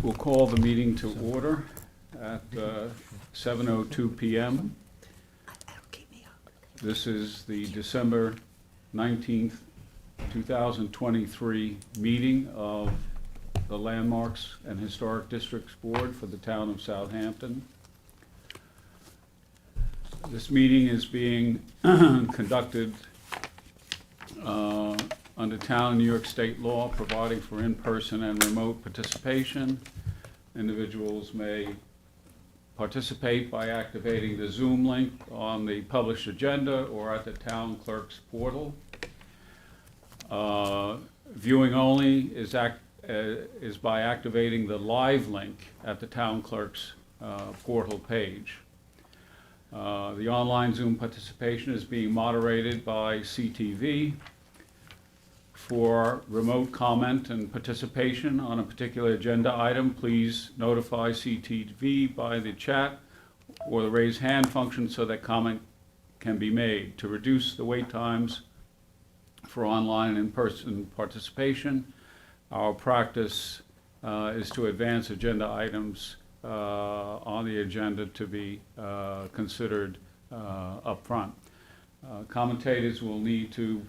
We'll call the meeting to order at 7:02 p.m. This is the December 19th, 2023 meeting of the Landmarks and Historic Districts Board for the town of Southampton. This meeting is being conducted under town and New York State law, providing for in-person and remote participation. Individuals may participate by activating the Zoom link on the published agenda or at the town clerk's portal. Viewing only is by activating the live link at the town clerk's portal page. The online Zoom participation is being moderated by CTV. For remote comment and participation on a particular agenda item, please notify CTV by the chat or the raise hand function so that comment can be made. To reduce the wait times for online and in-person participation, our practice is to advance agenda items on the agenda to be considered up front. Commentators will need to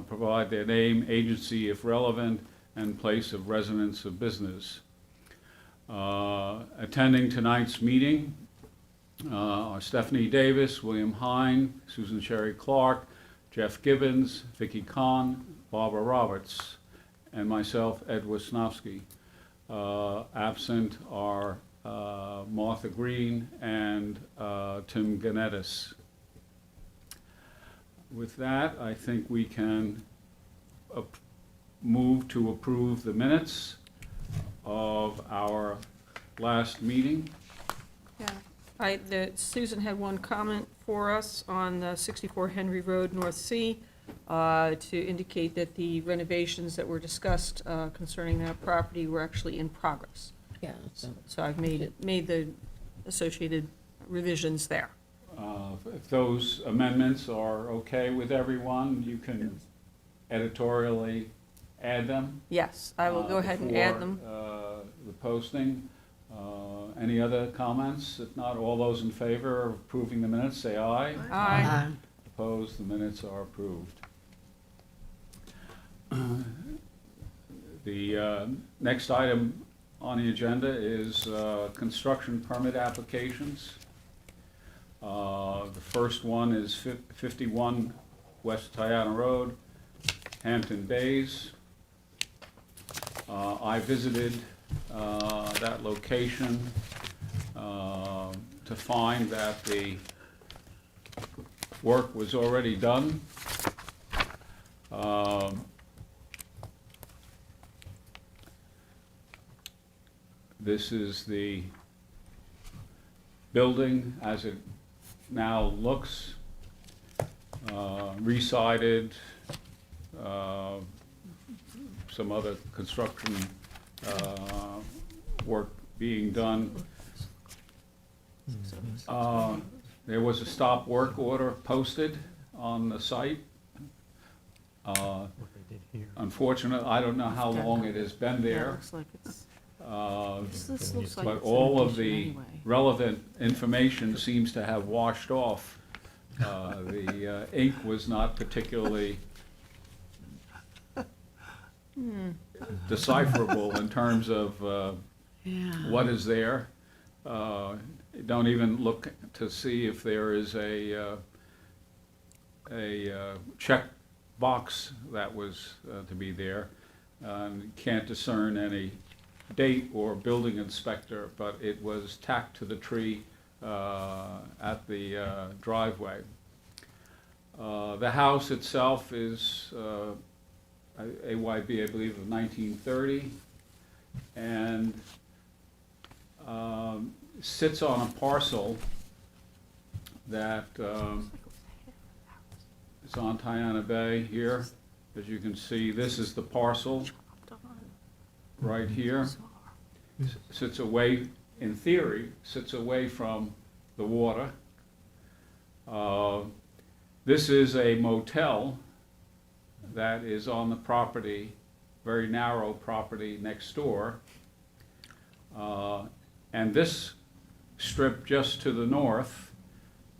provide their name, agency if relevant, and place of residence of business. Attending tonight's meeting are Stephanie Davis, William Hine, Susan Sherry Clark, Jeff Gibbons, Vicki Kahn, Barbara Roberts, and myself, Ed Wisnowski. Absent are Martha Green and Tim Ganettis. With that, I think we can move to approve the minutes of our last meeting. Yeah, Susan had one comment for us on 64 Henry Road, North Sea, to indicate that the renovations that were discussed concerning that property were actually in progress. Yeah. So I've made the associated revisions there. If those amendments are okay with everyone, you can editorially add them. Yes, I will go ahead and add them. Before the posting. Any other comments? If not, all those in favor of approving the minutes, say aye. Aye. Opposed, the minutes are approved. The next item on the agenda is construction permit applications. The first one is 51 West Tiana Road, Hampton Bays. I visited that location to find that the work was already done. This is the building as it now looks, re-sided, some other construction work being done. There was a stop work order posted on the site. Unfortunately, I don't know how long it has been Yeah, it there. looks like it's, This looks like But it's all an of the addition anyway. relevant information seems to have washed off. The ink was not particularly decipherable in terms of Yeah. what is there. Don't even look to see if there is a check box that was to be there. Can't discern any date or building inspector, but it was tacked to the tree at the driveway. The house itself is AYB, I believe, of 1930, and sits on a parcel that is on Tiana Bay here. As you can see, this is the parcel right here. Sits away, in theory, sits away from the water. This is a motel that is on the property, very narrow property next door. And this strip just to the north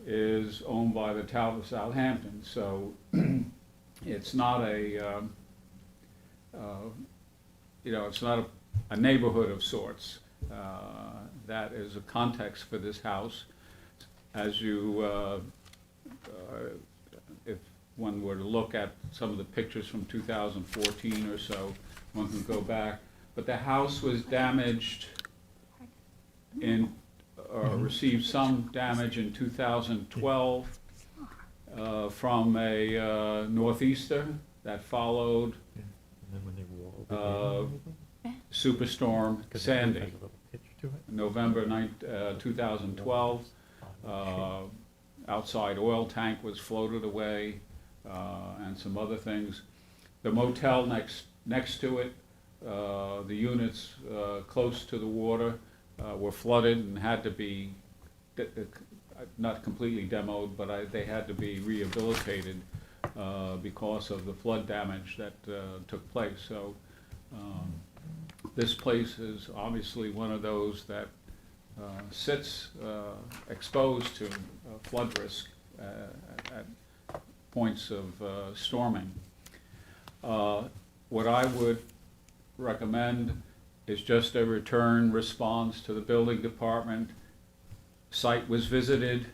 is owned by the town of Southampton, so it's not it's not a neighborhood of sorts. That is a context for this house. As you, if one were to look at some of the pictures from 2014 or so, one can go back. But the house was damaged or received some damage in 2012 from a northeaster that followed And then when they walled Superstorm Sandy. Has a little pitch to it. November 2012. Outside oil tank was floated away, and some other things. The motel next to it, the units close to the water were flooded and had to be, not completely demoed, but they had to be rehabilitated because of the flood damage that took place. So this place is obviously one of those that sits exposed to flood risk at points of storming. What I would recommend is just a return response to the building department. Site was visited,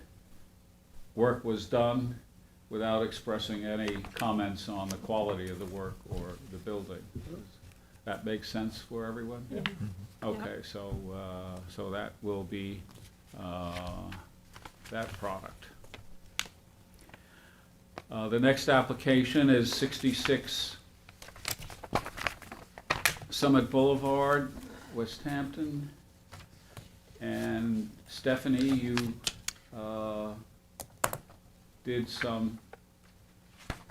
work was done, without expressing any comments on the quality of the work or the building. Does that make sense for everyone? Yeah. Okay, so that will be that product. The next application is 66 Summit Boulevard, West Hampton. And Stephanie, you did some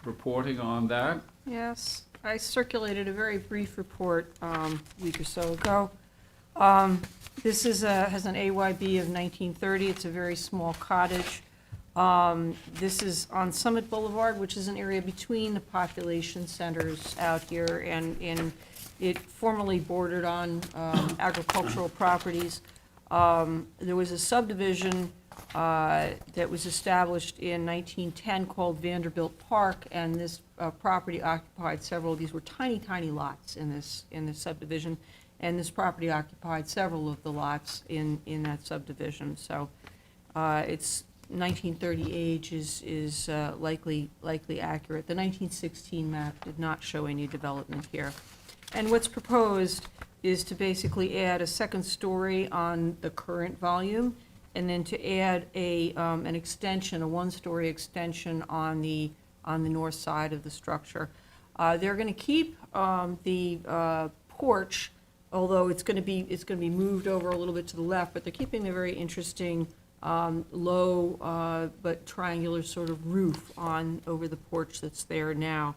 reporting on that. Yes, I circulated a very brief report a week or so ago. This has an AYB of 1930. It's a very small cottage. This is on Summit Boulevard, which is an area between the population centers out here, and it formerly bordered on agricultural properties. There was a subdivision that was established in 1910 called Vanderbilt Park, and this property occupied several. These were tiny, tiny lots in this subdivision, and this property occupied several of the lots in that subdivision. So its 1930 age is likely accurate. The 1916 map did not show any development here, and what's proposed is to basically add a second story on the current volume, and then to add an extension, a one-story extension on the north side of the structure. They're going to keep the porch, although it's going to be moved over a little bit to the left, but they're keeping the very interesting low but triangular sort of roof over the porch that's there now.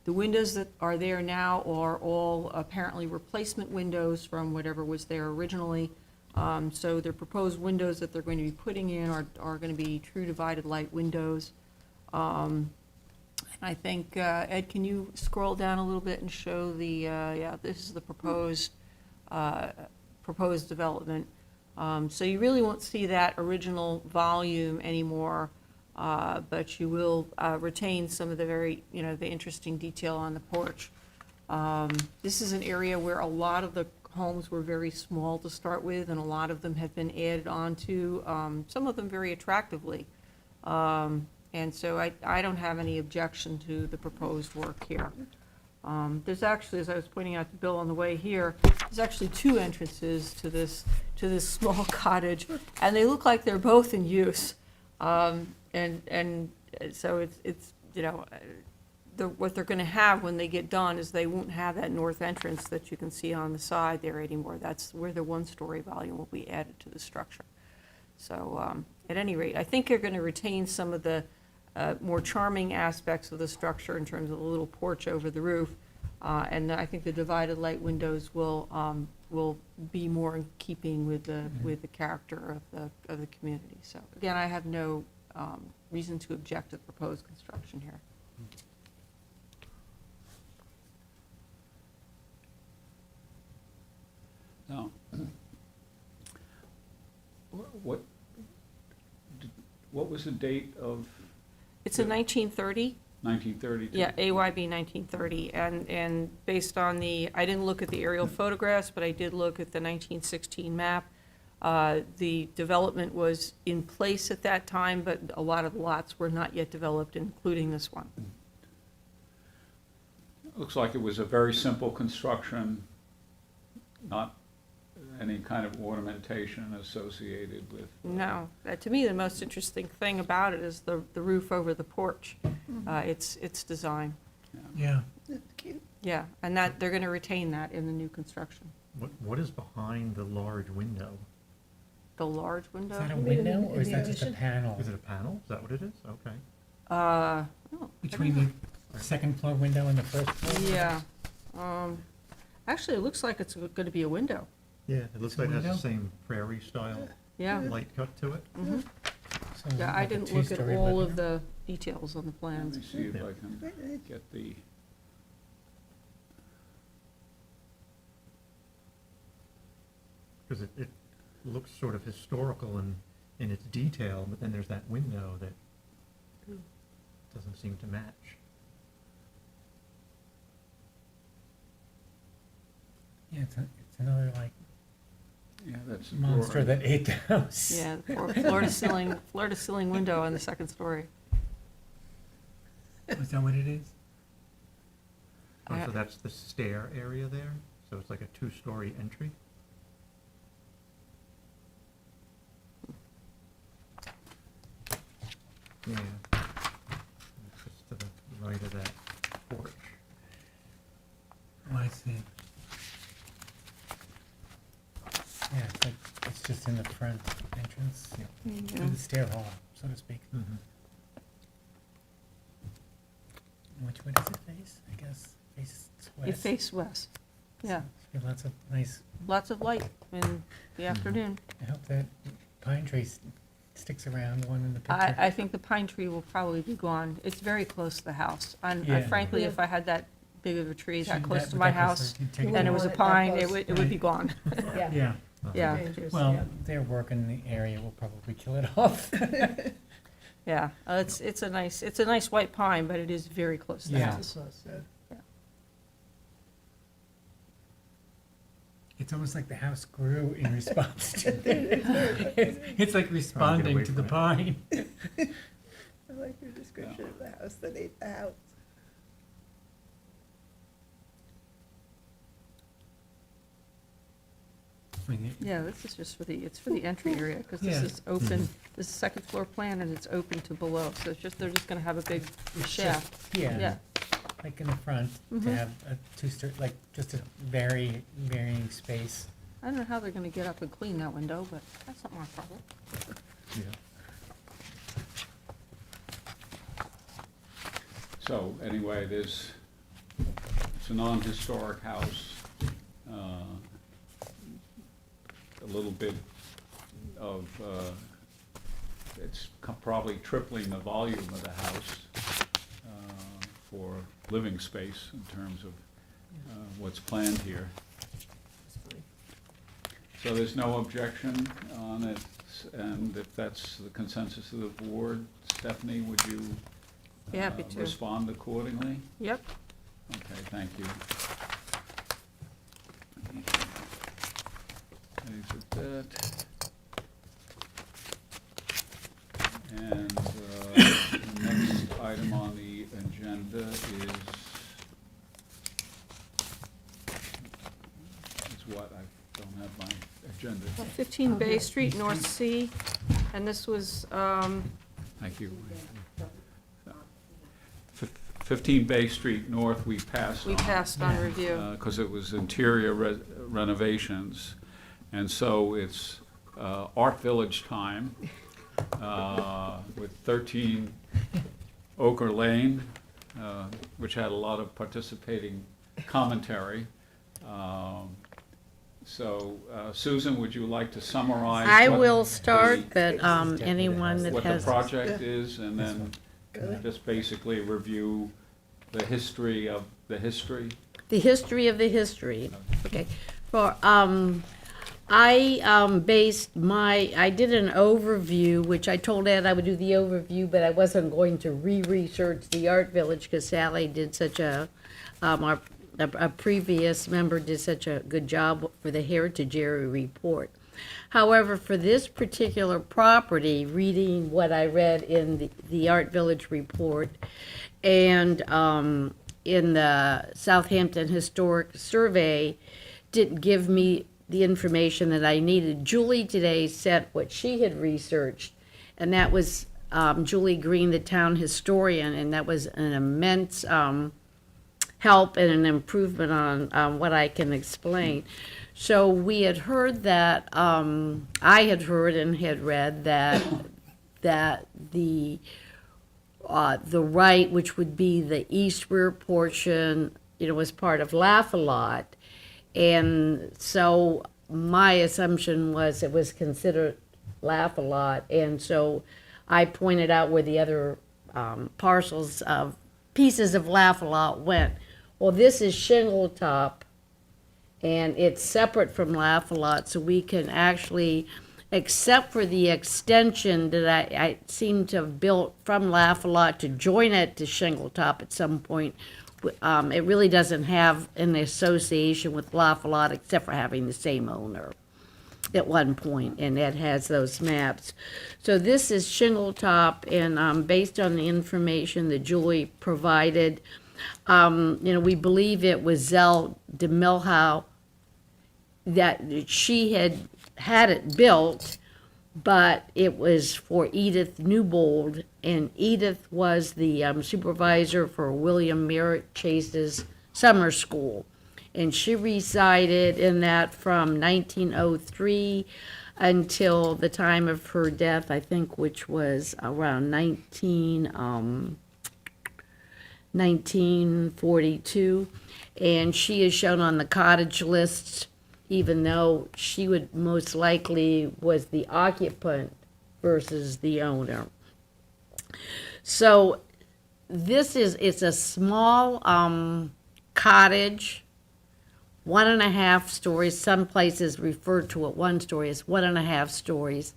The windows that are there now are all apparently replacement windows from whatever was there originally. So their proposed windows that they're going to be putting in are going to be true divided light windows. I think, Ed, can you scroll down a little bit and show this is the proposed development. So you really won't see that original volume anymore, but you will retain some of the very, the interesting detail on the porch. This is an area where a lot of the homes were very small to start with, and a lot of them have been added onto, some of them very attractively. And so I don't have any objection to the proposed work here. There's actually, as I was pointing out to Bill on the way here, there's actually two entrances to this small cottage, and they look like they're both in use. And so it's what they're going to have when they get done is they won't have that north entrance that you can see on the side there anymore. That's where the one-story volume will be added to the structure. So at any rate, I think you're going to retain some of the more charming aspects of the structure in terms of the little porch over the roof, and I think the divided light windows will be more in keeping with the character of the community. So again, I have no reason to object to the proposed construction here. Now, what, what was the date of It's a 1930, 1932? yeah, AYB 1930, and based on I didn't look at the aerial photographs, but I did look at the 1916 map. The development was in place at that time, but a lot of lots were not yet developed, including this one. Looks like it was a very simple construction, not any kind of ornamentation associated with. No, to me, the most interesting thing about it is the roof over the porch. Its design. Yeah. Yeah, and that, they're gonna retain that in the new construction. What is behind the large window? The large Is window? that a You mean in window, the- or is in that the just a addition? panel? Is it a panel? Is that what it is? Okay. Oh, I Between don't the second floor window and the first floor? know. Yeah. Actually, it looks like it's gonna be a window. Yeah, it looks It's a like it has the window? same prairie style Yeah. light cut to it. Mhm. So Yeah, I like a didn't look at two-story all living of room? the details on the Let plans. me see if Yeah. I can get the, Because it looks sort of historical in its detail, but then there's that window that doesn't seem to match. Yeah, it's another like yeah, that's. monster that ate the house. Yeah, the floor to ceiling window on the second story. Is that what it is? Oh, I- so that's the stair area there? So it's like a two-story entry? Yeah. Just to the right of that porch. Oh, I see. Yeah, it's like, it's just in the front entrance, Yeah. or the stair hall, so to speak. Mm-hmm. Which way does it face? I guess faces west. It faced west. Yeah, Got lots of nice, lots of light in the afternoon. I hope that pine tree sticks around, the one in the picture. I think the pine tree will probably be gone. It's very close to the house. And Yeah. frankly, if I had that big of a tree that Shouldn't close that- to but my that goes house, to- you take and it was a want it that pine, close. it would be gone. Yeah. Yeah, Yeah. Dangerous, well, their work in the area will probably kill it off. Yeah, it's a nice white pine, but it is very close to the Yeah. house. It's almost like the house grew in response to it's like responding away to the from pine. I like your description of the house that ate the house. Yeah, this is just it's for the entry area, because this Yeah. is open, this is second floor plan, and it's open to below, so they're just gonna have a big It's shaft. just- Yeah, Yeah, like in the front, Mhm. to have a two-story, like just a varying space. I don't know how they're gonna get up and clean that window, but that's not my problem. Yeah. So, anyway, it's a non-historic house. A little bit of, it's probably tripling the volume of the house for living space in terms of what's planned here. So there's no objection on it, and if that's the consensus of the board, Stephanie, would you Be happy to. respond accordingly? Yep, Okay, thank you. Exit that. And the next item on the agenda is what? I don't have my agenda. 15 Bay Street, North Sea, and this was, Thank you. 15 Bay Street North, we passed on. we passed on review. Because it was interior renovations. And so it's Art Village time with 13 Ochre Lane, which had a lot of participating commentary. So Susan, would you like to summarize? I what will the- start, but anyone What the project is, and then just basically review the history of the history. The history of the history. Okay. For, I did an overview, which I told Ed I would do the overview, but I wasn't going to re-research the Art Village because Sally did such a previous member did such a good job for the Heritage Area Report. However, for this particular property, reading what I read in the Art Village report and in the Southampton Historic Survey, didn't give me the information that I needed. Julie today sent what she had researched, and that was Julie Green, the town historian, and that was an immense help and an improvement on what I can explain. So we had heard that, I had heard and had read that the right, which would be the east rear portion, was part of Laugh-A-Lot. And so my assumption was it was considered Laugh-A-Lot. And so I pointed out where the other parcels of pieces of Laugh-A-Lot went. Well, this is Shingle Top, and it's separate from Laugh-A-Lot, so we can actually, except for the extension that I seem to have built from Laugh-A-Lot to join it to Shingle Top at some point, it really doesn't have an association with Laugh-A-Lot except for having the same owner at one point, and Ed has those maps. So this is Shingle Top, and based on the information that Julie provided, we believe it was Zell de Milhouse that she had it built, but it was for Edith Newbold, and Edith was the supervisor for William Merritt Chase's summer school. And she resided in that from 1903 until the time of her death, I think, which was around 1942. And she is shown on the cottage lists, even though she would most likely was the occupant versus the owner. So it's a small cottage, 1.5 stories. Some places refer to it 1 story. It's 1.5 stories.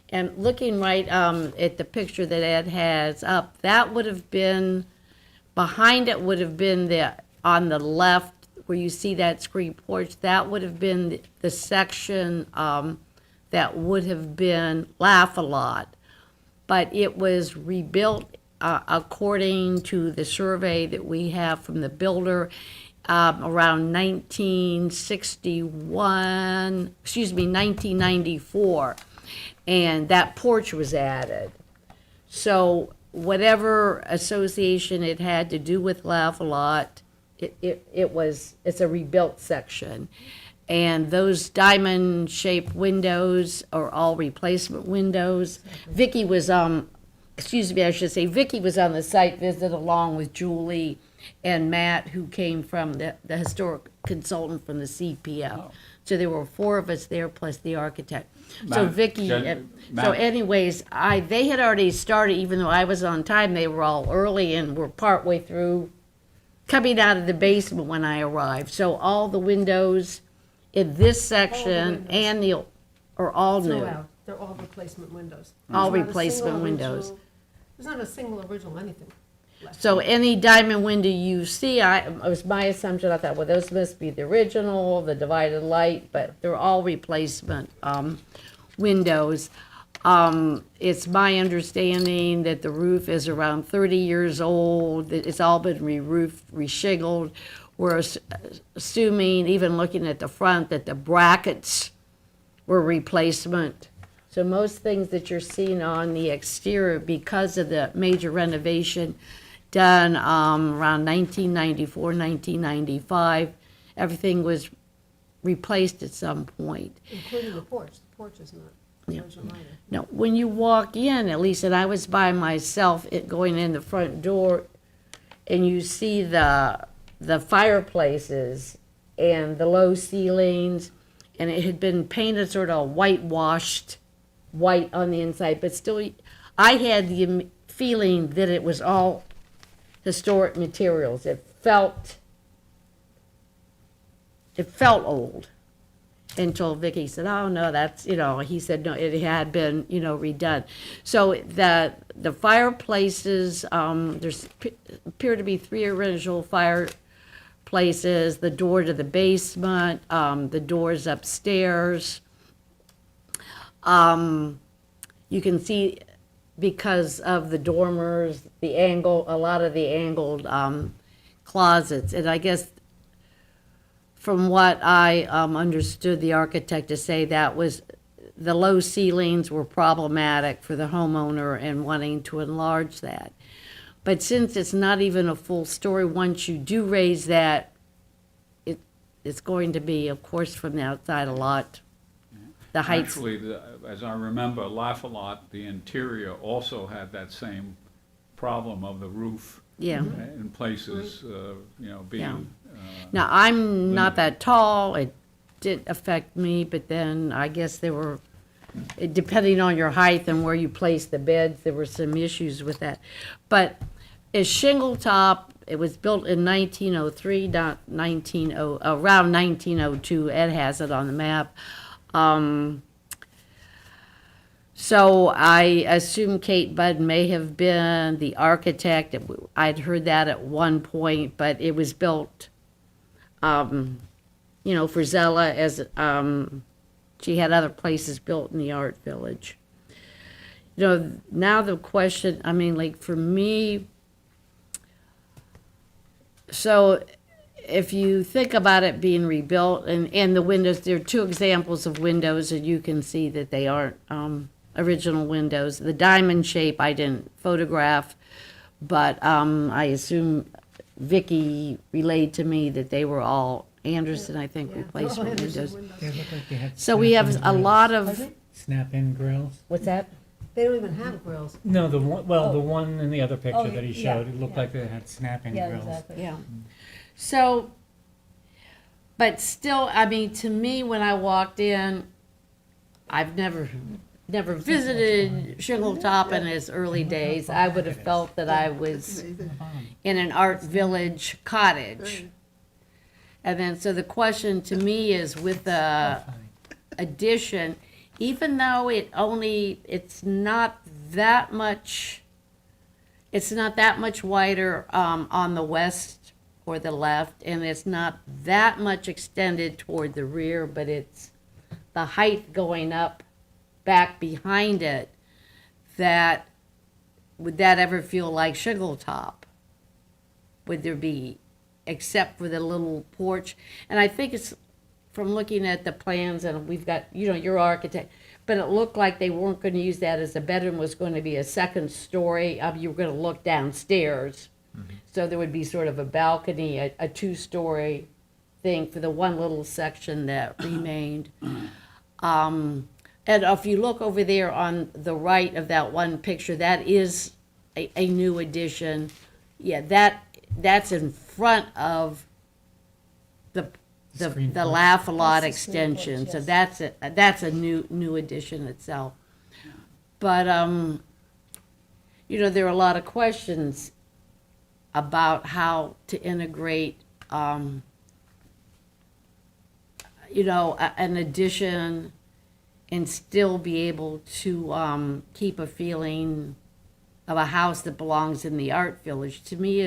And looking right at the picture that Ed has up, that would have been, behind it would have been on the left where you see that screen porch, that would have been the section that would have been Laugh-A-Lot. But it was rebuilt according to the survey that we have from the builder around 1994, and that porch was added. So whatever association it had to do with Laugh-A-Lot, it's a rebuilt section. And those diamond-shaped windows are all replacement windows. Vicki was Vicki was on the site visit along with Julie and Matt, who came from the historic consultant from the CPL. Oh. So there were 4 of us there, plus the architect. Matt, Vicki, Matt. so anyways, they had already started, even though I was on time, they were all early and were partway through coming out of the basement when I arrived. So all the windows in this section windows. are all new. Throughout, they're all replacement windows. All There's not a replacement single windows. original- There's not a single original anything left. So any diamond window you see, it was my assumption, I thought, well, those must be the original, the divided light, but they're all replacement windows. It's my understanding that the roof is around 30 years old, that it's all been re-roofed, re-shingled. We're assuming, even looking at the front, that the brackets were replacement. So most things that you're seeing on the exterior, because of the major renovation done around 1994, 1995, everything was replaced at some point. Including the porch. The porch is not original either. Now, when you walk in, at least, and I was by myself going in the front door, and you see the fireplaces and the low ceilings, and it had been painted sort of whitewashed white on the inside, but still, I had the feeling that it was all historic materials. It felt old. until Vicky said, oh, no, that's, he said, no, it had been, redone. So the fireplaces, there's appear to be 3 original fireplaces, the door to the basement, the doors upstairs. You can see because of the dormers, a lot of the angled closets. And I guess from what I understood the architect to say, that was the low ceilings were problematic for the homeowner and wanting to enlarge that. But since it's not even a full story, once you do raise that, it's going to be, of course, from the outside a lot. The heights. Actually, as I remember, Laugh-A-Lot, the interior also had that same problem of the roof Yeah. in places, being. Now, I'm not that tall. It did affect me, but then I guess depending on your height and where you place the beds, there were some issues with that. But a shingle top, it was built in 1903, not around 1902. Ed has it on the map. So I assume Kate Budd may have been the architect. I'd heard that at one point, but it was built, for Zella as she had other places built in the art village. Now the question, for me, so if you think about it being rebuilt and the windows, there are 2 examples of windows and you can see that they aren't original windows. The diamond shape I didn't photograph, but I assume Vicky relayed to me that they were all Anderson, I think, Yeah. replacement Oh, windows. They look like they had. So we have snap-in a grills. lot of, Pardon? Snap-in grills. what's that? They don't even have grills. No, the one in the other picture Oh, that he yeah, showed, it looked yeah. like they had snap-in grills. Yeah. So, but still, to me, when I walked in, I've never visited Shingle Top in its early days. I would have felt that I was Amazing. in an art village cottage. And then, so the question to me is with the addition, even though it's not that much wider on the west or the left, and it's not that much extended toward the rear, but it's the height going up back behind it, would that ever feel like Shingle Top? Would there be, except for the little porch? And I think it's from looking at the plans, and we've got, your architect, but it looked like they weren't going to use that as a bedroom, was going to be a second story. You were going to look downstairs. So there would be sort of a balcony, a 2-story thing for the one little section that remained. And if you look over there on the right of that one picture, that is a new addition. Yeah, that's in front of the Screen porch. Laugh-A-Lot That's the screen porch, extension. So yes. that's a new addition itself. But there are a lot of questions about how to integrate an addition and still be able to keep a feeling of a house that belongs in the art village. To me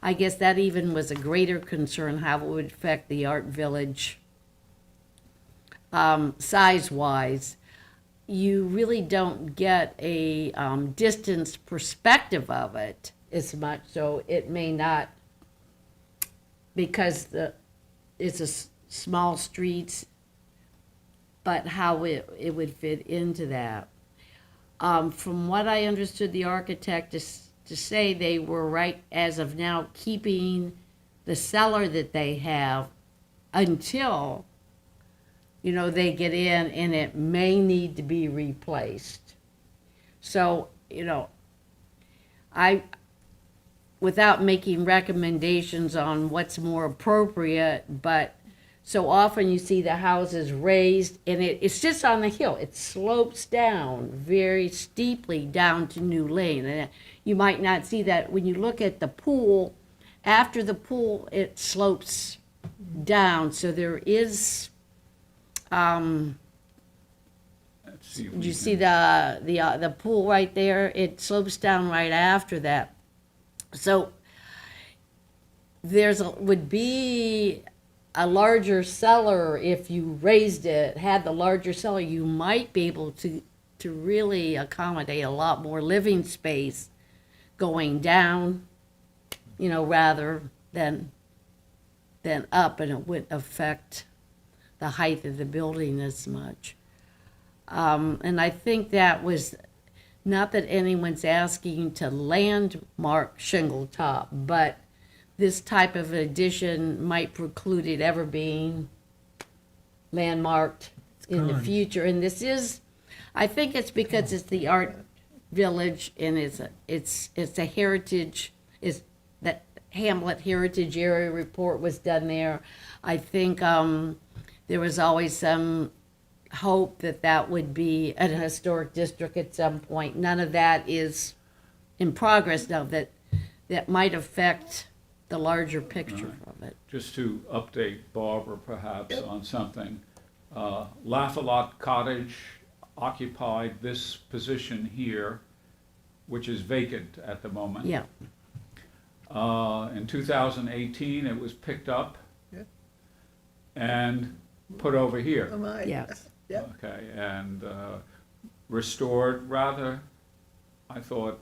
I guess that even was a greater concern, how it would affect the art village size-wise. You really don't get a distance perspective of it as much, so it may not, because it's small streets, but how it would fit into that. From what I understood the architect to say, they were right as of now keeping the cellar that they have until, they get in and it may need to be replaced. So, without making recommendations on what's more appropriate, but so often you see the houses raised and it sits on the hill. It slopes down very steeply down to New Lane. And you might not see that when you look at the pool. After the pool, it slopes down. So there is Let's see if you we see can- the pool right there? It slopes down right after that. So would be a larger cellar if you raised it, had the larger cellar, you might be able to really accommodate a lot more living space going down, rather than up, and it wouldn't affect the height of the building as much. And I think that was, not that anyone's asking to landmark shingle top, but this type of addition might preclude it ever being landmarked in the gone. future. And this is, I think it's because it's the art village and it's a heritage, that Hamlet Heritage Area Report was done there. I think there was always some hope that would be a historic district at some point. None of that is in progress now. That might affect the larger picture of it. Just to update Barbara perhaps on something, Lafayette Cottage occupied this position here, which is vacant at the moment. Yeah, In 2018, it was picked up Yeah. and put over here. Oh, my. Yes. Yep. Okay, and restored rather, I thought,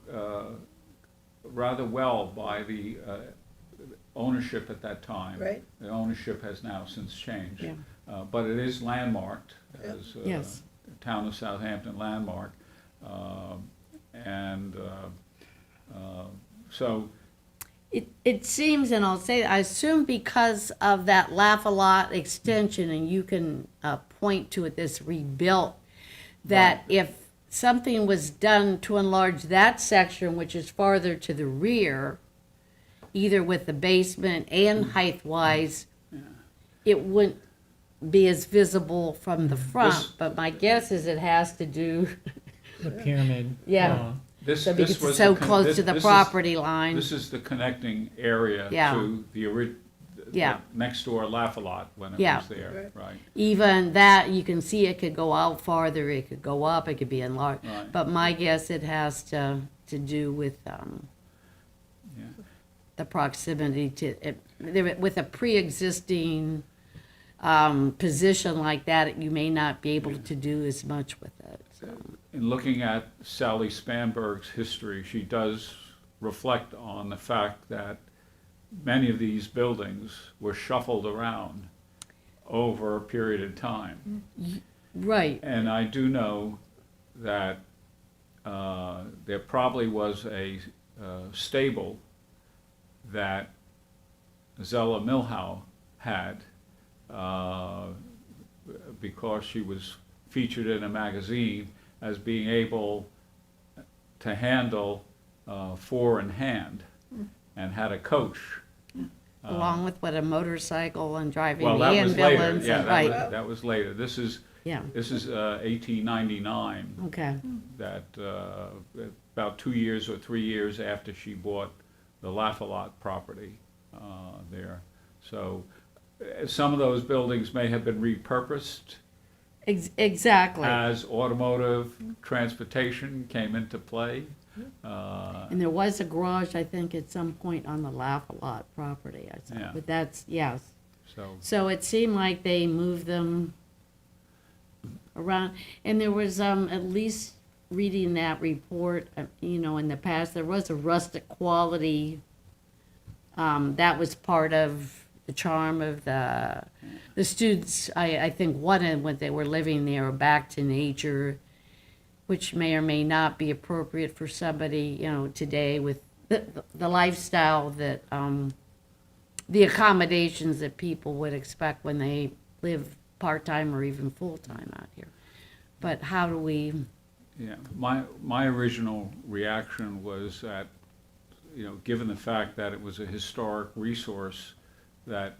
rather well by the ownership at that time. Right. The ownership has now since changed. Yeah. But it is landmarked as Yes. Town of Southampton landmark. So, it seems, and I'll say, I assume because of that Lafayette extension, and you can point to it, this rebuilt, that Right. if something was done to enlarge that section, which is farther to the rear, either with the basement and height-wise, it wouldn't be as visible from the front, This- but my guess is it has to do, The pyramid. Yeah. law. this so because this was it's so the con- close this- to the this is- property line. This is the connecting area Yeah. to the Yeah. next door Lafayette when it Yeah. was there, right? Even that, you can see it could go out farther, it could go up, it could be enlarged. Right. But my guess, it has to do with Yeah. the proximity to, with a pre-existing position like that, you may not be able to do as much with it. So. In looking at Sally Spanberg's history, she does reflect on the fact that many of these buildings were shuffled around over a period of time. Right, And I do know that there probably was a stable that Zella Milhau had because she was featured in a magazine as being able to handle four in hand and had a coach. along with what, a motorcycle and driving Well, the that was later, ambulance, yeah, and- right, that was later. This is yeah, 1899, okay, that about 2 years or 3 years after she bought the Lafayette property there. So some of those buildings may have been repurposed exactly. as automotive transportation came into play. And there was a garage, I think, at some point on the Lafayette property, I Yeah. thought, but that's, yes. So, So it seemed like they moved them around, and there was, at least reading that report, in the past, there was a rustic quality, that was part of the charm of the students, I think, wanted when they were living there, back to nature, which may or may not be appropriate for somebody, today with the lifestyle that, the accommodations that people would expect when they live part-time or even full-time out here. But how do we, yeah, my original reaction was that, given the fact that it was a historic resource, that,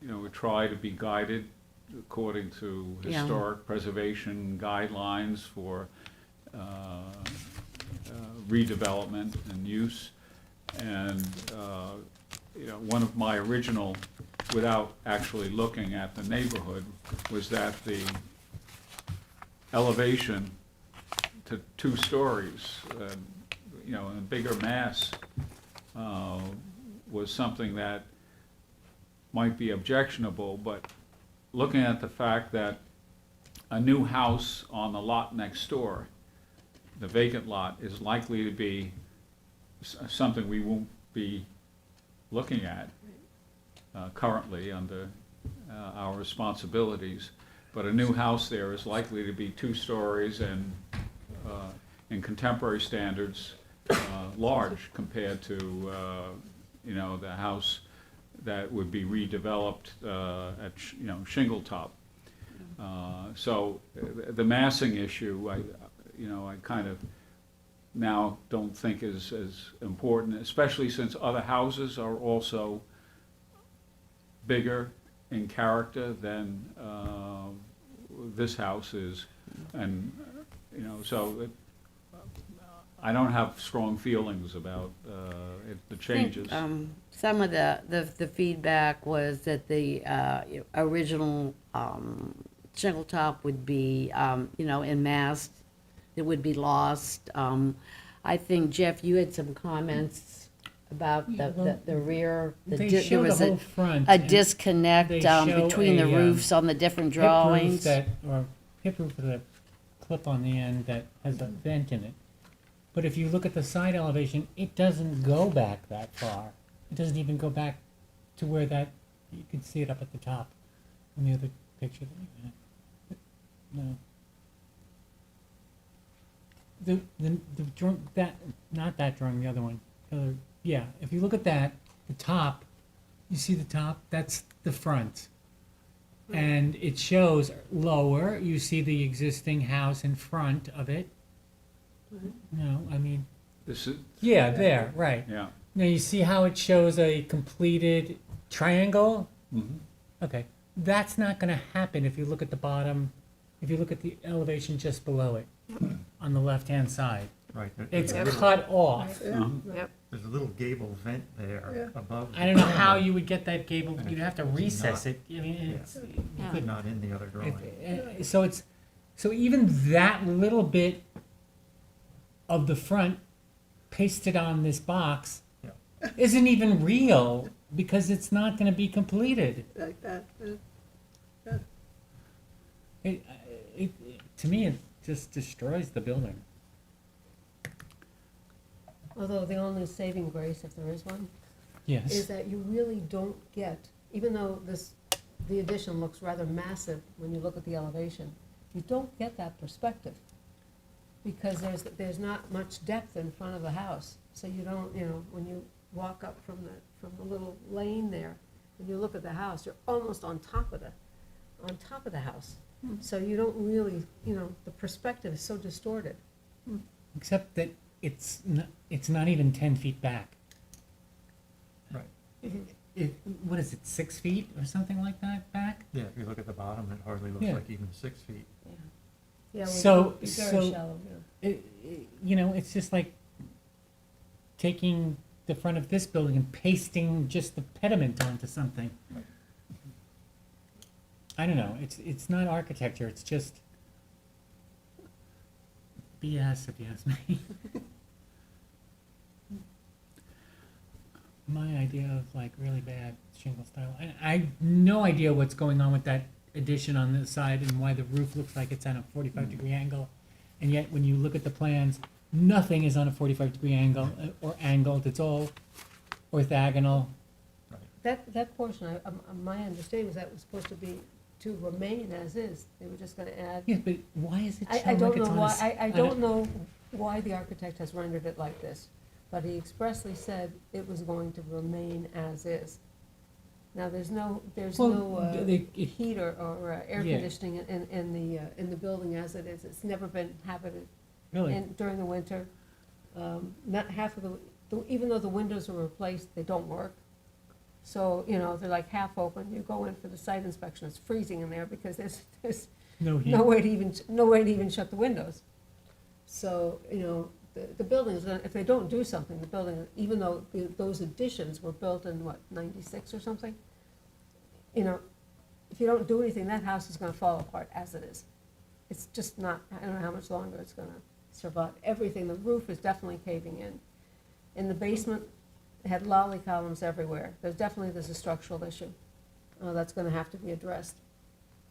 we try to be guided according to Yeah. historic preservation guidelines for redevelopment and use. And, one of my original without actually looking at the neighborhood, was that the elevation to 2 stories, in a bigger mass, was something that might be objectionable, but looking at the fact that a new house on the lot next door, the vacant lot, is likely to be something we won't be looking at currently under our responsibilities. But a new house there is likely to be 2 stories and, in contemporary standards, large compared to, the house that would be redeveloped at, shingle top. So the massing issue, I kind of now don't think is as important, especially since other houses are also bigger in character than this house is. And, so I don't have strong feelings about the changes. I think, some of the feedback was that the original shingle top would be, en masse, it would be lost. I think, Jeff, you had some comments about the rear. They there show the was whole front. a and disconnect they show between the a, roofs on the different hip roof drawings. or hip roof with a clip on the end that has a vent in it. But if you look at the side elevation, it doesn't go back that far. It doesn't even go back to where you can see it up at the top in the other picture that you had. No. The drawing, not that drawing, the other one. Yeah, if you look at that, the top, you see the top? That's the front. And it shows lower, you see the existing house in front of it. No, I mean, This is, yeah, there, right. yeah. Now you see how it shows a completed triangle? Mhm. Okay, that's not gonna happen if you look at the bottom, if you look at the elevation just below it, on the left-hand side. Right. It's There's a little- cut off. Yeah. Yep. There's a little gable vent there Yeah. above. I don't know how you would get that gable, And you'd have to it's recess not- it, I mean, it's, you Yeah. could Not in the other drawing. So even that little bit of the front pasted on this box Yeah. isn't even real because it's not gonna be completed. Like that. To me, it just destroys the building. Although the only saving grace, if there is one, is Yes. that you really don't get, even though the addition looks rather massive when you look at the elevation, you don't get that perspective. Because there's not much depth in front of the house, so you don't, when you walk up from the little lane there, and you look at the house, you're almost on top of the house. So you don't really, the perspective is so distorted. Except that it's not even 10 feet back. Right. What is it, 6 feet or something like that back? Yeah, if you look at the bottom, it hardly looks Yeah. like even 6 feet. Yeah, So- it's very so- shallow, It's just like taking the front of this building and pasting just the pediment onto something. Right. I don't know, it's not architecture, it's just BS, if you ask me. My idea of like really bad shingle style, I have no idea what's going on with that addition on this side and why the roof looks like it's on a 45-degree angle. And yet, when you look at the plans, nothing is on a 45-degree angle or angled, it's all orthogonal. That portion, my understanding was that was supposed to remain as is. They were just gonna add. Yes, but why is it I shown don't like know it's on a why, s- I on a- don't know why the architect has rendered it like this, but he expressly said it was going to remain as is. Now, there's no heat or air Yeah. conditioning in the building as it is. It's never been habited Really? during the winter. Not half of even though the windows are replaced, they don't work. So, they're like half open. You go in for the site inspection, it's freezing in there because there's No heat? no way to even shut the windows. So, the building is gonna, if they don't do something, the building, even though those additions were built in, what, 96 or something? you know, if you don't do anything, that house is gonna fall apart as it is. It's just not, I don't know how much longer it's gonna survive. Everything, the roof is definitely caving in. In the basement, it had lolly columns everywhere. There's a structural issue. That's gonna have to be addressed.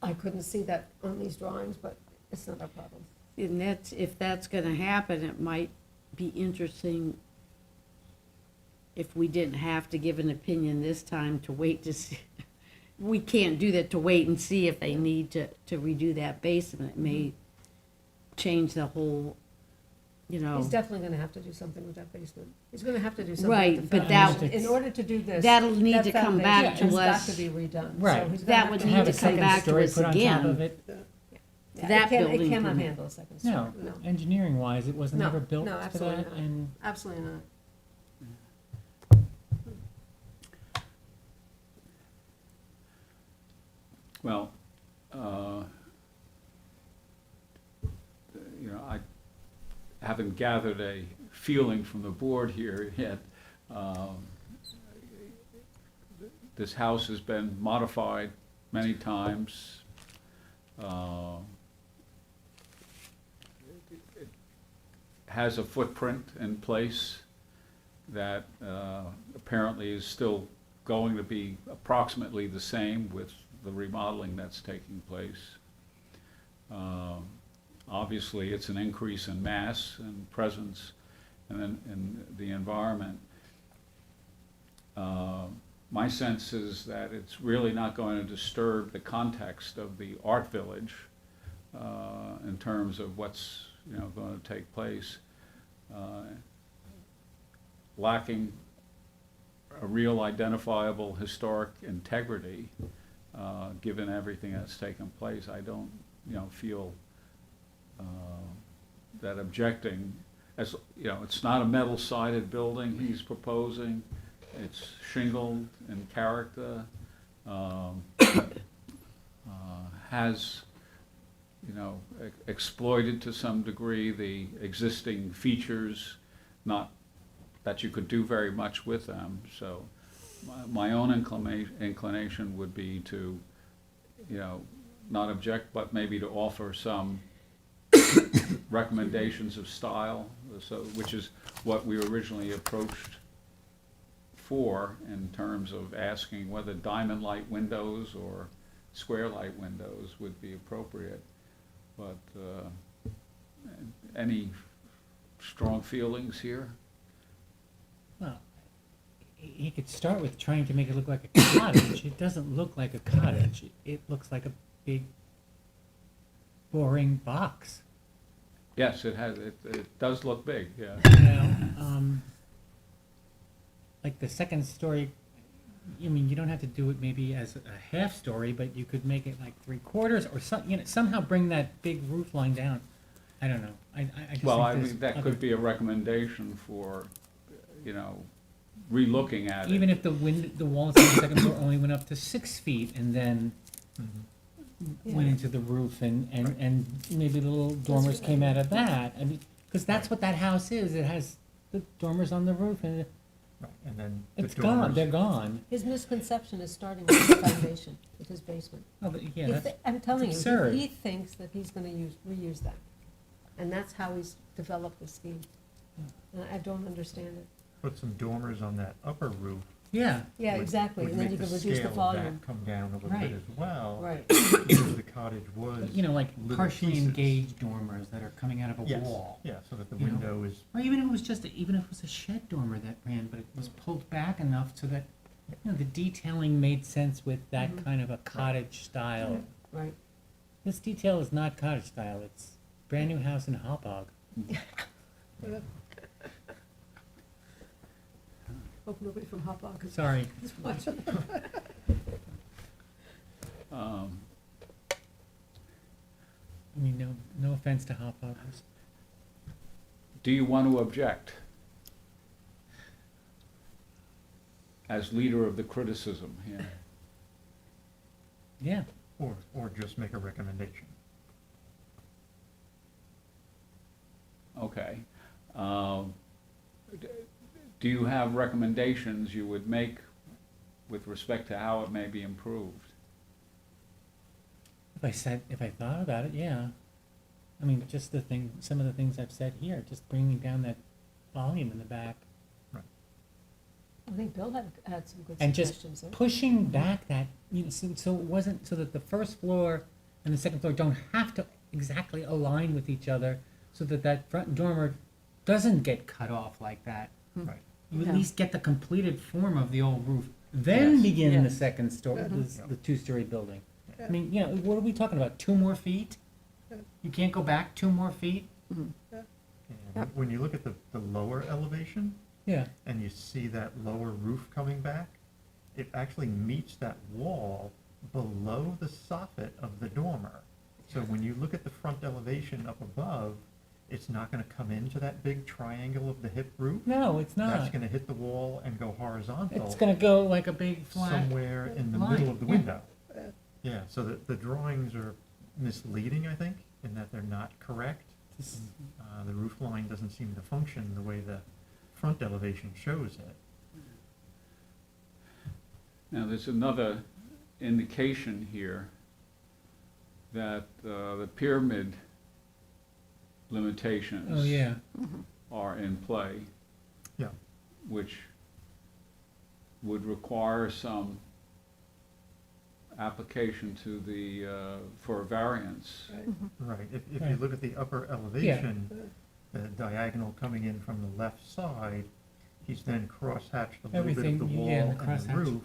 I couldn't see that on these drawings, but it's not our problem. And that's, if that's gonna happen, it might be interesting if we didn't have to give an opinion this time to wait to see. We can't do that, to wait and see if they need to redo that basement. It may change the whole, you know. He's definitely gonna have to do something with that basement. He's gonna have to do something Right, with the but that- foundation. In order to do this. That'll need that to come back foundation to has us. got to be redone. So Right. he's gonna That have would to- need Have to a come second back to story us put on top again. of it. Yeah, that it building cannot can- handle a second No, story, no, engineering wise, it wasn't No, ever built no, for absolutely that, not. and absolutely not. Well, you know, I haven't gathered a feeling from the board here yet. This house has been modified many times. It has a footprint in place that apparently is still going to be approximately the same with the remodeling that's taking place. Obviously, it's an increase in mass and presence in the environment. My sense is that it's really not going to disturb the context of the art village in terms of what's, you know, going to take place. Lacking a real identifiable historic integrity, given everything that's taken place, I don't, you know, feel that objecting, as, you know, it's not a metal-sided building he's proposing, it's shingled in character, has, you know, exploited to some degree the existing features, not that you could do very much with them, so my own inclination would be to, you know, not object, but maybe to offer some recommendations of style, so, which is what we originally approached for in terms of asking whether diamond light windows or square light windows would be appropriate. But any strong feelings here? well, he could start with trying to make it look like a cottage. It doesn't look like a cottage. It looks like a big, boring box. Yes, it has, it does look big, yeah. You know, like the second story. I mean, you don't have to do it maybe as a half story, but you could make it like 3/4 or some, you know, somehow bring that big roof line down. I don't know. I just Well, think I there's mean, that other- could be a recommendation for, you know, re-looking at it. even if the walls on the second floor only went up to 6 feet and then went into the roof and maybe the little dormers came out of that. I mean, because that's what that house is. It has the dormers on the roof and Right, and then the it's gone. dormers. They're gone. His misconception is starting with the foundation, with his basement. Oh, but yeah, He that's, thi- I'm telling you, absurd. he thinks that he's gonna reuse that. And that's how he's developed the scheme. And I don't understand it. Put some dormers on that upper roof. yeah. Yeah, would- exactly, would and then make you can the reduce the scale of volume. that come down a little Right. bit as well. Right, Because the cottage was. But, you know, like little partially pieces. engaged dormers that are coming out of a Yes, wall. yeah, so that the You know? window is, Or even if it was just even if it was a shed dormer that ran, but it was pulled back enough so that, you know, the detailing made sense with that Mhm. kind of a cottage style. right. This detail is not cottage style. It's brand new house in Hauppauge. Hope nobody from Hopog is Sorry. watching. I mean, no offense to Hauppauge. Do you want to object as leader of the criticism here? Yeah. or just make a recommendation. Okay. Do you have recommendations you would make with respect to how it may be improved? If I thought about it, yeah. I mean, just some of the things I've said here, just bringing down that volume in the back. I think Bill had some good And just suggestions there. pushing back that, so it wasn't, so that the first floor and the second floor don't have to exactly align with each other, so that that front dormer doesn't get cut off like that. Right. You Yeah. at least get the completed form of the old roof, then Yes. begin the Yes. second story, Mhm. the two-story building. Yeah. I mean, what are we talking about, 2 more feet? Yeah. You can't go back 2 more feet? And Yep. when you look at the lower elevation, Yeah. and you see that lower roof coming back, it actually meets that wall below the soffit of the dormer. So when you look at the front elevation up above, it's not gonna come into that big triangle of the hip roof. No, it's That's not. gonna hit the wall and go horizontal It's gonna go like a big flat. somewhere in the line, middle of the yeah. window. Yeah. Yeah, so the drawings are misleading, I think, in that they're not correct. The roof line doesn't seem to function the way the front elevation shows it. Now, there's another indication here that the pyramid limitations Oh, yeah. are in play, Yeah, which would require some application to for a variance. Right. right. If you Right. look at the upper elevation, the diagonal coming in from the left side, he's then cross-hatched a little bit of Everything, the wall yeah, the and the crosshatch. roof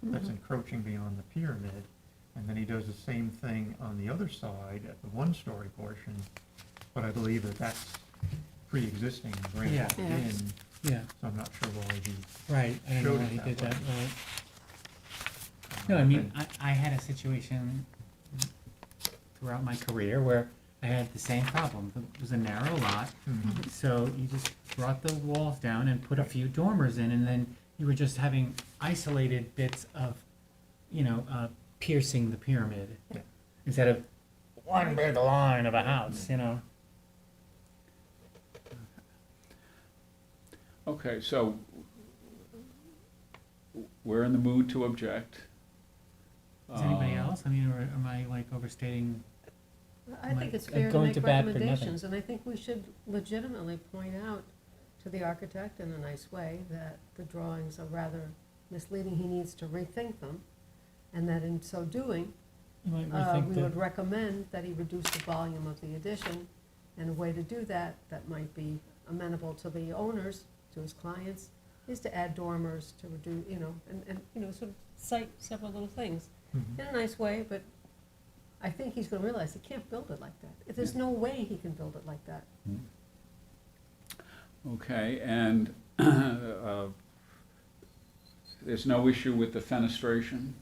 that's encroaching beyond the pyramid. And then he does the same thing on the other side at the one-story portion, but I believe that that's pre-existing and Yeah. grandfathered Yeah. in, Yeah, so I'm not sure why he right, I don't know Showed why it he that did way. that, right. No, I mean, I had a situation throughout my career where I had the same problem. It was a narrow lot, Mhm. so you just brought the walls down and put a few dormers in, and then you were just having isolated bits of, piercing the pyramid. Yeah. Instead of one big line of a house. Okay, so we're in the mood to object. Is anybody Uh, else? I mean, or am I like overstating? I think it's I'm fair to going make to bat for nothing. recommendations, and I think we should legitimately point out to the architect in a nice way that the drawings are rather misleading, he needs to rethink them, and that in so doing, You might we rethink would the, recommend that he reduce the volume of the addition, and a way to do that, that might be amenable to the owners, to his clients, is to add dormers to reduce, and sort of cite several little things Mhm. in a nice way, but I think he's gonna realize he can't build it like that. There's no way he can build it like that. Okay, and there's no issue with the fenestration?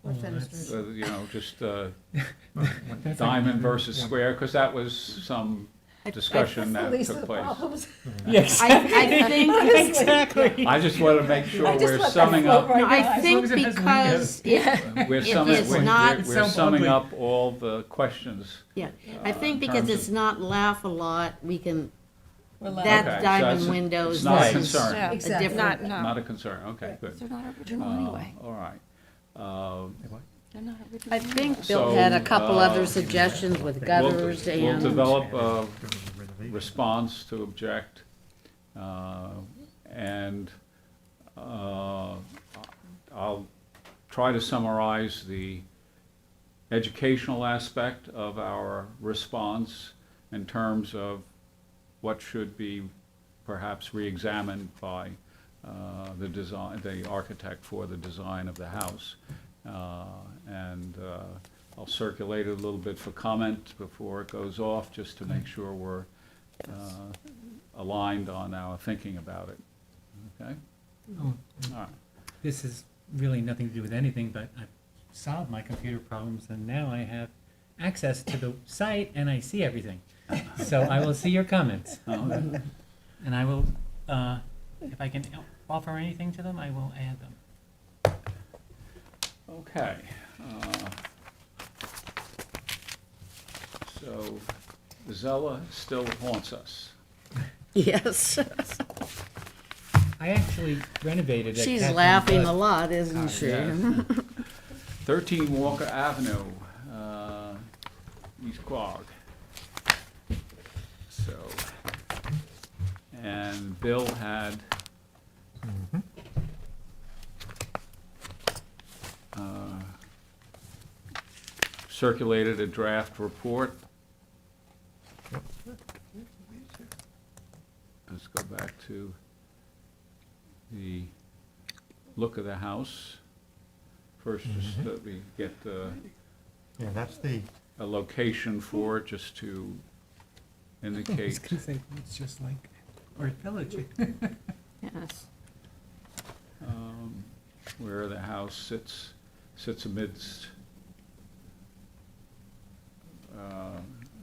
What Oh, that's- fenestration? Just Well, That's diamond like- versus square, because that was some discussion That's the that least of took the place. problems. Yeah, I think, exactly. I just want to make sure I just we're let that summing float up, right no, now. I As think long as it has because, windows. we're It summing, is we're- not- we're So summing ugly. up all the questions. yeah, I in think because terms it's of- not laugh-a-lot, we can, We're allowed- that Okay, so diamond it's- windows, it's not a this is concern. Yeah, a Exactly. different. Not, Not no, a concern, okay, good. they're not original Uh, anyway. All right. They're not original. I think So, Bill had a couple other uh, suggestions with We'll gutters we'll and, develop a During the renovation. response to object, and I'll try to summarize the educational aspect of our response in terms of what should be perhaps re-examined by the architect for the design of the house. And I'll circulate it a little bit for comment before it goes off, just to make sure we're aligned on our thinking about it. Okay? Oh, All right. this is really nothing to do with anything, but I've solved my computer problems, and now I have access to the site, and I see everything. So I will see your comments, Okay. and I will, if I can offer anything to them, I will add them. Okay. So Zella still haunts us. yes, I actually renovated it. she's laughing a lot, isn't she? Yes. 13 Walker Avenue, Quogue. So, and Bill had Mhm. uh, circulated a draft report. Yep. Let's go back to the look of the house. First, just that we get Yeah, that's the, a location for it, just to I was indicate. gonna say, it's just like Art Village. Yes. Where the house sits amidst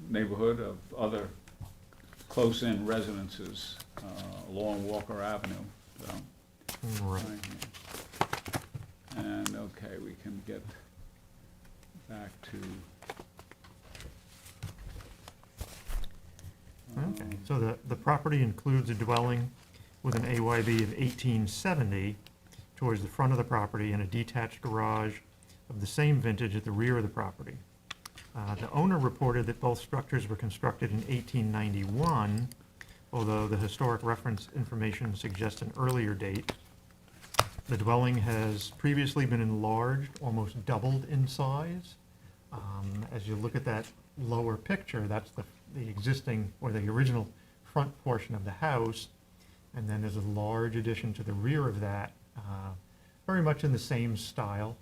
neighborhood of other close-in residences along Walker Avenue, so. right. And, okay, we can get back to. Okay, so the property includes a dwelling with an AYB of 1870 towards the front of the property and a detached garage of the same vintage at the rear of the property. The owner reported that both structures were constructed in 1891, although the historic reference information suggests an earlier date. The dwelling has previously been enlarged, almost doubled in size. As you look at that lower picture, that's the existing, or the original front portion of the house. And then there's a large addition to the rear of that, very much in the same style.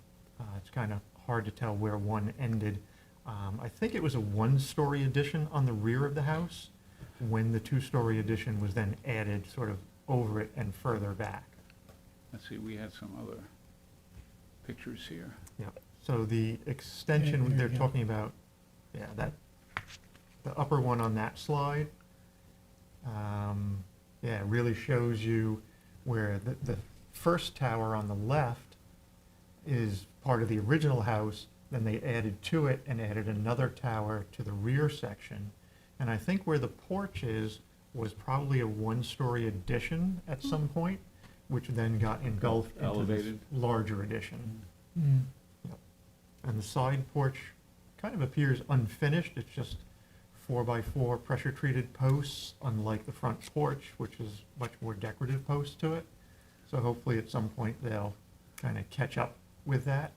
It's kind of hard to tell where one ended. I think it was a one-story addition on the rear of the house, when the two-story addition was then added sort of over it and further back. Let's see, we had some other pictures here. Yeah, so the extension there they're you go. talking about, yeah, the upper one on that slide, yeah, it really shows you where the first tower on the left is part of the original house, then they added to it and added another tower to the rear section. And I think where the porch is was probably a one-story addition at some point, which then got engulfed into this Elevated. larger addition. Mm. And the side porch kind of appears unfinished. It's just 4x4 pressure-treated posts, unlike the front porch, which is much more decorative posts to it. So hopefully at some point they'll kind of catch up with that.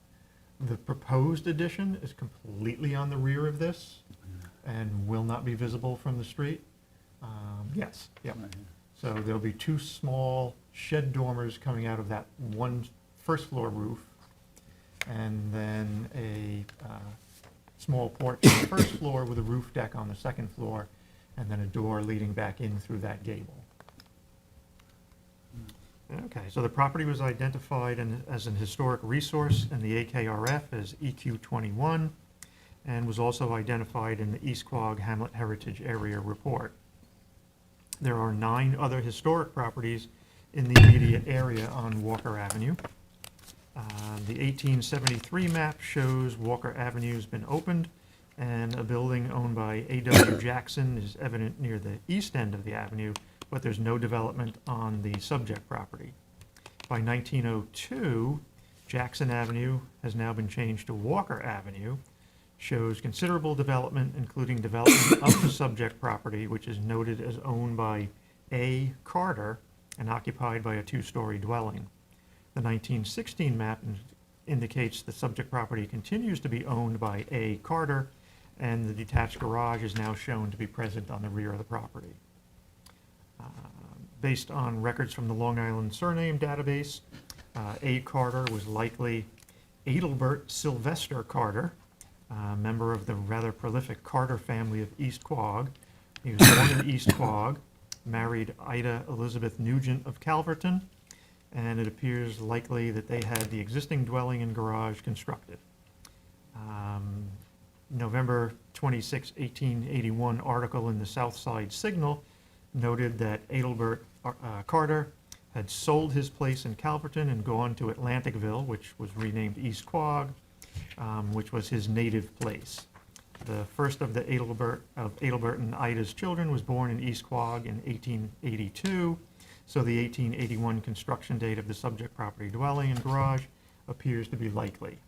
The proposed addition is completely on the rear of this and will not be visible from the street. Yes, yep. Right here. So there'll be two small shed dormers coming out of that one first floor roof, and then a small porch on the first floor with a roof deck on the second floor, and then a door leading back in through that gable. Okay, so the property was identified as an historic resource in the AKRF as EQ21, and was also identified in the East Quogue Hamlet Heritage Area Report. There are 9 other historic properties in the immediate area on Walker Avenue. The 1873 map shows Walker Avenue's been opened, and a building owned by A.W. Jackson is evident near the east end of the avenue, but there's no development on the subject property. By 1902, Jackson Avenue has now been changed to Walker Avenue, shows considerable development, including development of the subject property, which is noted as owned by A. Carter and occupied by a 2-story dwelling. The 1916 map indicates the subject property continues to be owned by A. Carter, and the detached garage is now shown to be present on the rear of the property. Based on records from the Long Island Surname Database, A. Carter was likely Adelbert Sylvester Carter, member of the rather prolific Carter family of East Quogue. He was born in East Quogue, married Ida Elizabeth Nugent of Calverton, and it appears likely that they had the existing dwelling and garage constructed. November 26, 1881 article in the South Side Signal noted that Adelbert Carter had sold his place in Calverton and gone to Atlanticville, which was renamed East Quogue, which was his native place. The first of the Adelbert and Ida's children was born in East Quogue in 1882, so the 1881 construction date of the subject property dwelling and garage appears to be likely.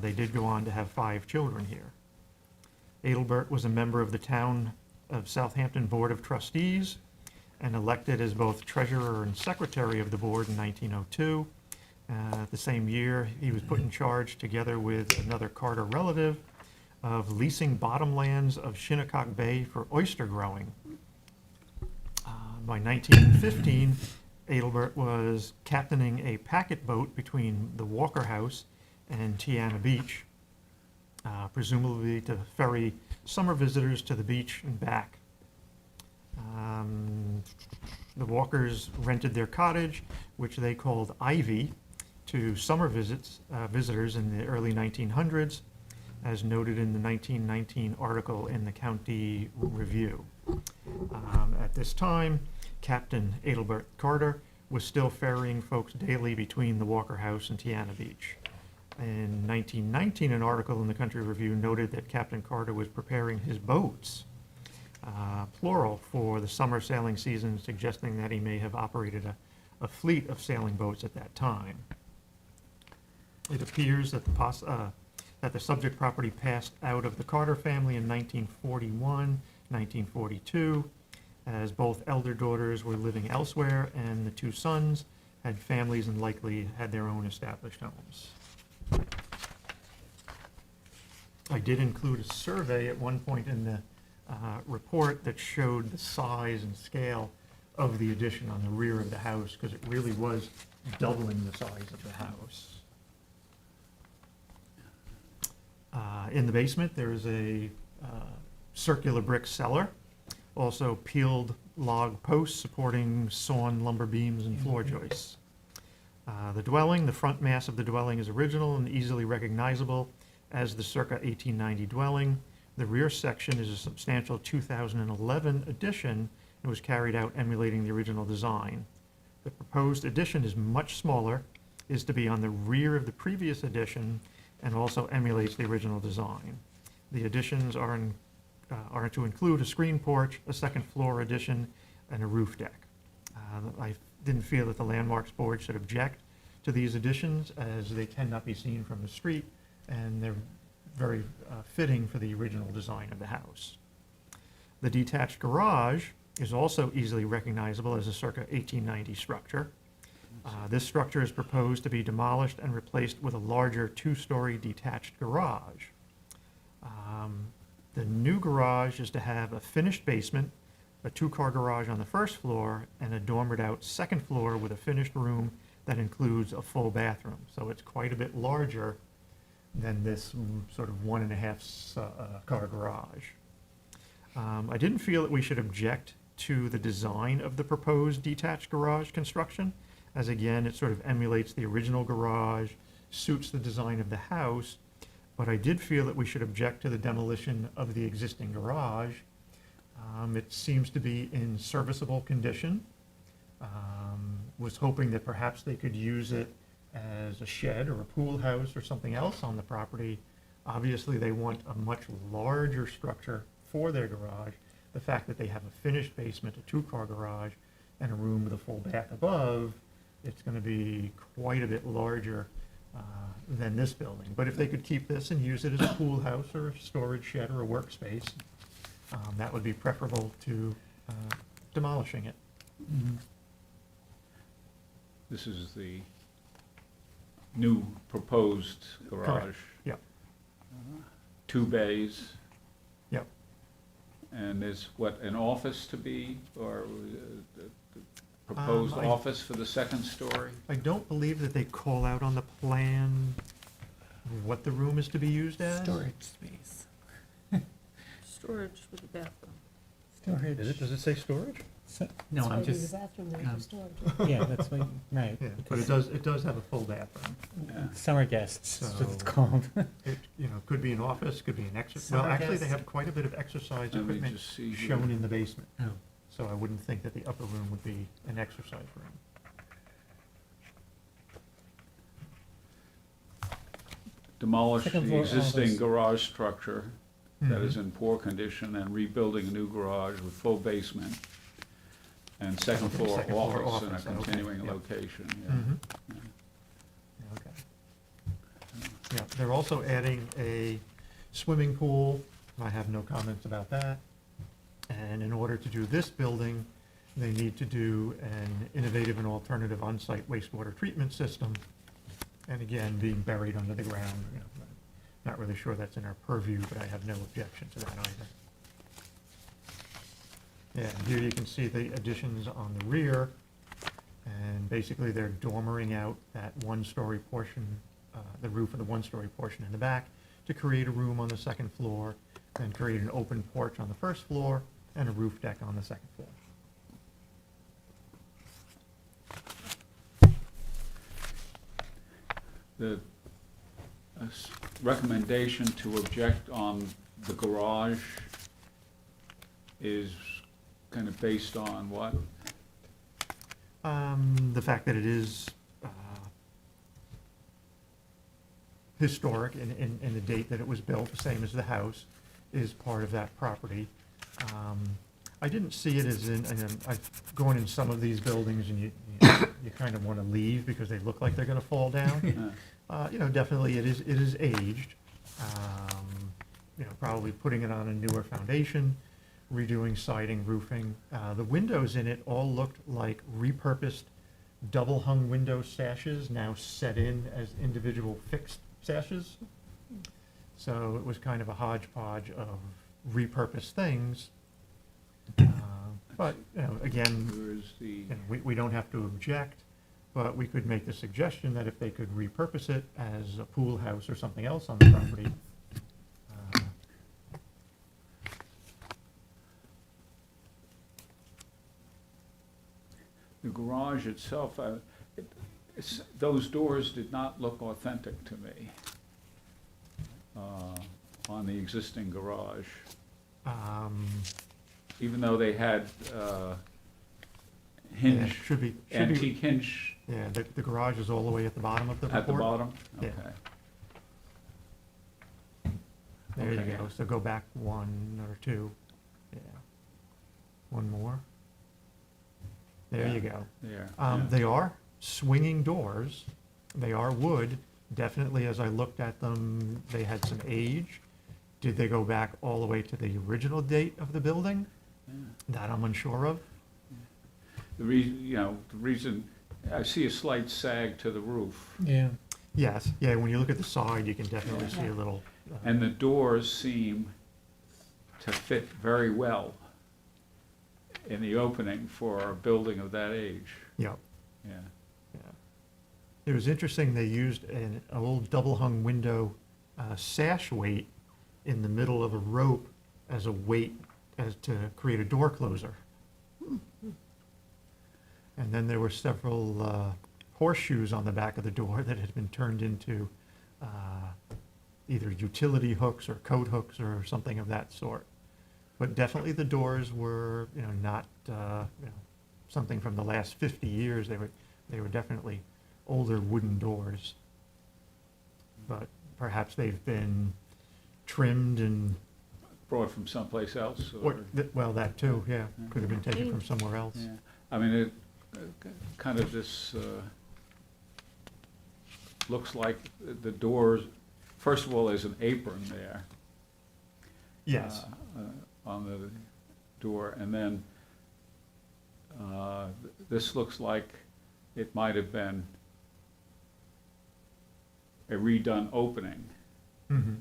They did go on to have 5 children here. Adelbert was a member of the Town of Southampton Board of Trustees and elected as both treasurer and secretary of the board in 1902. The same year, he was put in charge, together with another Carter relative, of leasing bottomlands of Shinnecock Bay for oyster growing. By 1915, Adelbert was captaining a packet boat between the Walker House and Tiana Beach, presumably to ferry summer visitors to the beach and back. The Walkers rented their cottage, which they called Ivy, to summer visitors in the early 1900s, as noted in the 1919 article in the County Review. At this time, Captain Adelbert Carter was still ferrying folks daily between the Walker House and Tiana Beach. In 1919, an article in the Country Review noted that Captain Carter was preparing his boats, plural, for the summer sailing season, suggesting that he may have operated a fleet of sailing boats at that time. It appears that the subject property passed out of the Carter family in 1941, 1942, as both elder daughters were living elsewhere and the two sons had families and likely had their own established homes. I did include a survey at one point in the report that showed the size and scale of the addition on the rear of the house, because it really was doubling the size of the house. In the basement, there is a circular brick cellar, also peeled log posts supporting sawn lumber beams and floor joists. The front mass of the dwelling is original and easily recognizable as the circa 1890 dwelling. The rear section is a substantial 2011 addition and was carried out emulating the original design. The proposed addition is much smaller, is to be on the rear of the previous addition, and also emulates the original design. The additions are to include a screen porch, a second floor addition, and a roof deck. I didn't feel that the Landmarks Board should object to these additions, as they cannot be seen from the street, and they're very fitting for the original design of the house. The detached garage is also easily recognizable as a circa 1890 structure. This structure is proposed to be demolished and replaced with a larger two-story detached garage. The new garage is to have a finished basement, a two-car garage on the first floor, and a dormered-out second floor with a finished room that includes a full bathroom. So it's quite a bit larger than this sort of 1.5 car garage. I didn't feel that we should object to the design of the proposed detached garage construction, as again, it sort of emulates the original garage, suits the design of the house, but I did feel that we should object to the demolition of the existing garage. It seems to be in serviceable condition. Was hoping that perhaps they could use it as a shed or a pool house or something else on the property. Obviously, they want a much larger structure for their garage. The fact that they have a finished basement, a two-car garage, and a room with a full bath above, it's going to be quite a bit larger than this building. But if they could keep this and use it as a pool house or a storage shed or a workspace, that would be preferable to demolishing it. This is the new proposed garage. Correct. Yep. 2 bays, Yep. and is what, an office to be, or the proposed I- office for the second story? I don't believe that they call out on the plan what the room is to be used as. Storage space. Storage with a bathroom. Storage. Does it say storage? No, That's why I'm there's just, a bathroom there um, for storage. yeah, that's what, right. Yeah, but it does have a full bathroom. Yeah. Summer guests, that's what it's So- called. It, could be an office, could be an exercise. Summer Well, actually, they guests. have quite a bit of exercise Let me equipment just see here. shown in the basement. Oh, So I wouldn't think that the upper room would be an exercise room. Demolish Second the floor existing office. garage structure that is Mhm. in poor condition and rebuilding a new garage with full basement and second floor Second floor office in a office, okay, continuing yeah. location, Mhm. yeah. Okay. Yeah, they're also adding a swimming pool I have no comments about that. And in order to do this building, they need to do an innovative and alternative on-site wastewater treatment system. And again, being buried under the ground, you know, not really sure that's in our purview, but I have no objection to that either. Yeah, and here you can see the additions on the rear, and basically they're dormering out that one-story portion, the roof of the one-story portion in the back, to create a room on the second floor, and create an open porch on the first floor, and a roof deck on the second floor. The recommendation to object on the garage is kind of based on what? The fact that it is historic in the date that it was built, the same as the house, is part of that property. I didn't see it as in, and I've gone in some of these buildings and you kind of want to leave because they look like they're going to fall down. You know, definitely it is aged. You know, probably putting it on a newer foundation, redoing siding, roofing. The windows in it all looked like repurposed double-hung window sashes, now set in as individual fixed sashes. So it was kind of a hodgepodge of repurposed things. But, you know, again, Where's the, you know, we don't have to object, but we could make the suggestion that if they could repurpose it as a pool house or something else on the property. the garage itself, those doors did not look authentic to me on the existing garage. Even though they had Yeah, hinge, should be, antique hinge yeah, the garage is all the way at the bottom of the report. at the bottom? Yeah. Okay. There you Okay. go, so go back one or two, yeah. One more. There you go. There, yeah. They are swinging doors, they are wood, definitely as I looked at them, they had some age. Did they go back all the way to the original date of the building? Yeah. That I'm unsure of. The reason, I see a slight sag to the roof, Yeah. Yes, yeah, when you look at the side, you can definitely see a little. and the doors seem to fit very well in the opening for a building of that age, Yeah, yeah. yeah. It was interesting, they used an old double-hung window sash weight in the middle of a rope as a weight as to create a door closer. And then there were several horseshoes on the back of the door that had been turned into either utility hooks or coat hooks or something of that sort. But definitely the doors were, you know, not something from the last 50 years. They were definitely older wooden doors. But perhaps they've been trimmed and, Brought from someplace else, or, or, well, that too, yeah, could have been taken from somewhere else. yeah. I mean, it, kind of this, looks like the doors, first of all, there's an apron there. Yes, On the door, and then, this looks like it might have been a redone opening. mhm.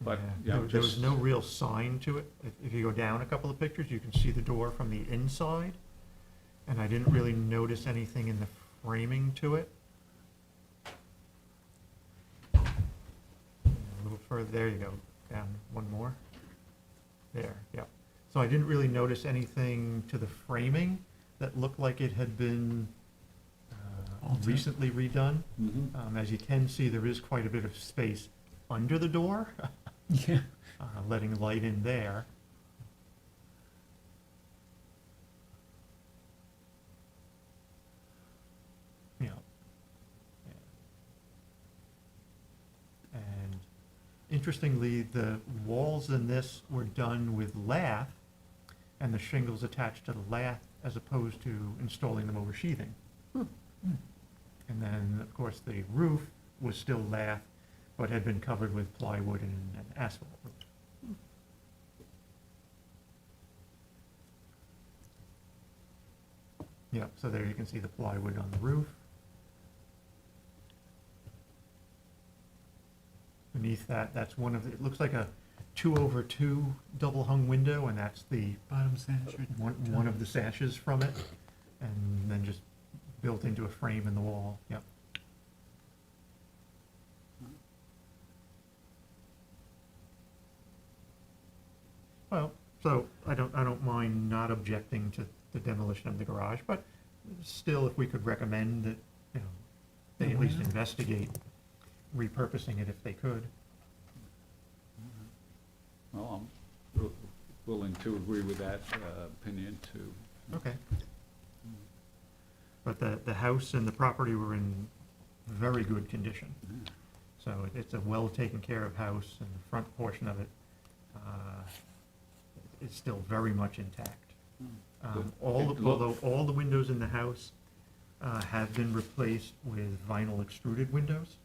But, Yeah, you know, there was just- no real sign to it. If you go down a couple of pictures, you can see the door from the inside. And I didn't really notice anything in the framing to it. A little further, there you go, down one more. There, yeah. So I didn't really notice anything to the framing that looked like it had been Altered. recently redone. Mhm. As you can see, there is quite a bit of space under the door. Yeah. Letting light in there. Yeah. Yeah. And interestingly, the walls in this were done with lath, and the shingles attached to the lath as opposed to installing them over sheathing. And then, of course, the roof was still lath, but had been covered with plywood and asphalt roof. Yeah, so there you can see the plywood on the roof. Beneath that, that's one of the, it looks like a 2/2 double hung window, and that's the, Bottom sash or one of the sashes from it, and then just built into a frame in the wall, yep. Well, so I don't mind not objecting to the demolition of the garage, but still, if we could recommend that, you know, they Yeah, at why least not? investigate repurposing it if they could. Well, I'm willing to agree with that opinion too. Okay. But the house and the property were in very good condition. Yeah. So it's a well taken care of house, and the front portion of it is still very much intact. Good. Although all the windows in the house have been replaced with vinyl extruded windows.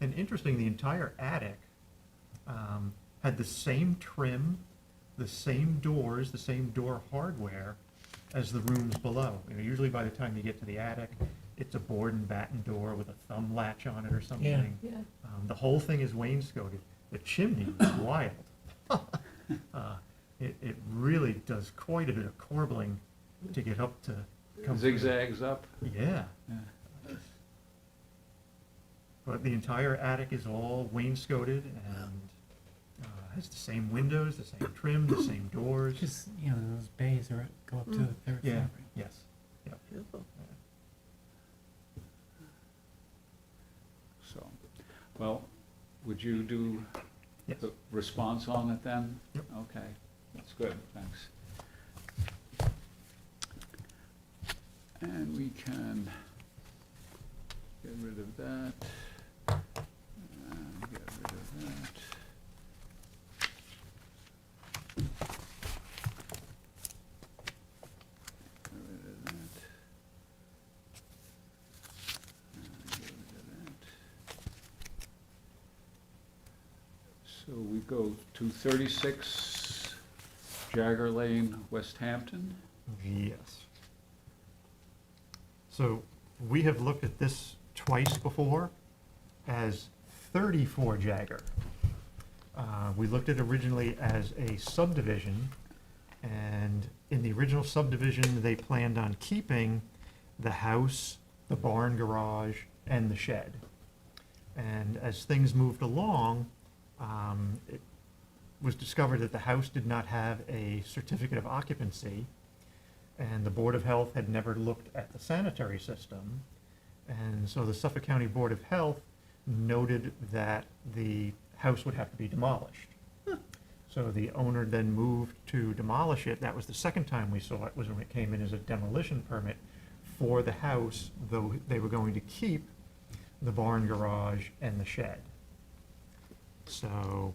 And interesting, the entire attic had the same trim, the same doors, the same door hardware as the rooms below. You know, usually by the time you get to the attic, it's a board and batten door with a thumb latch on it or something. Yeah. The whole thing is wainscoted. The chimney is wild. It really does quite a bit of corbelling to get up to come through. Zigzags up? Yeah. Yeah. But the entire attic is all wainscoted and has the same windows, the same trim, the same doors. Just, you know, those bays are, go up to the third Yeah, floor. yes. Yep. Beautiful. So, well, would you do Yes. the response on it then? Yep. Okay, that's good, thanks. And we can get rid of that. And get rid of that. Get rid of that. And get rid of that. So we go to 36 Jagger Lane, West Hampton. Yes. So we have looked at this twice before as 34 Jagger. We looked at it originally as a subdivision, and in the original subdivision, they planned on keeping the house, the barn garage, and the shed. And as things moved along, it was discovered that the house did not have a certificate of occupancy, and the Board of Health had never looked at the sanitary system. And so the Suffolk County Board of Health noted that the house would have to be demolished. So the owner then moved to demolish it. That was the second time we saw it, was when it came in as a demolition permit for the house, though they were going to keep the barn garage and the shed. So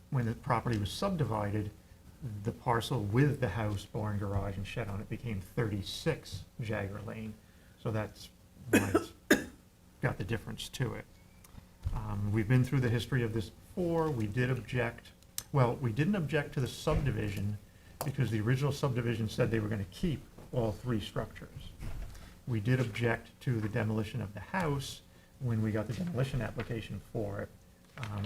when the property was subdivided, the parcel with the house, barn garage, and shed on it became 36 Jagger Lane. So that's why it's got the difference to it. We've been through the history of this before. We did object. Well, we didn't object to the subdivision because the original subdivision said they were going to keep all three structures. We did object to the demolition of the house when we got the demolition application for it.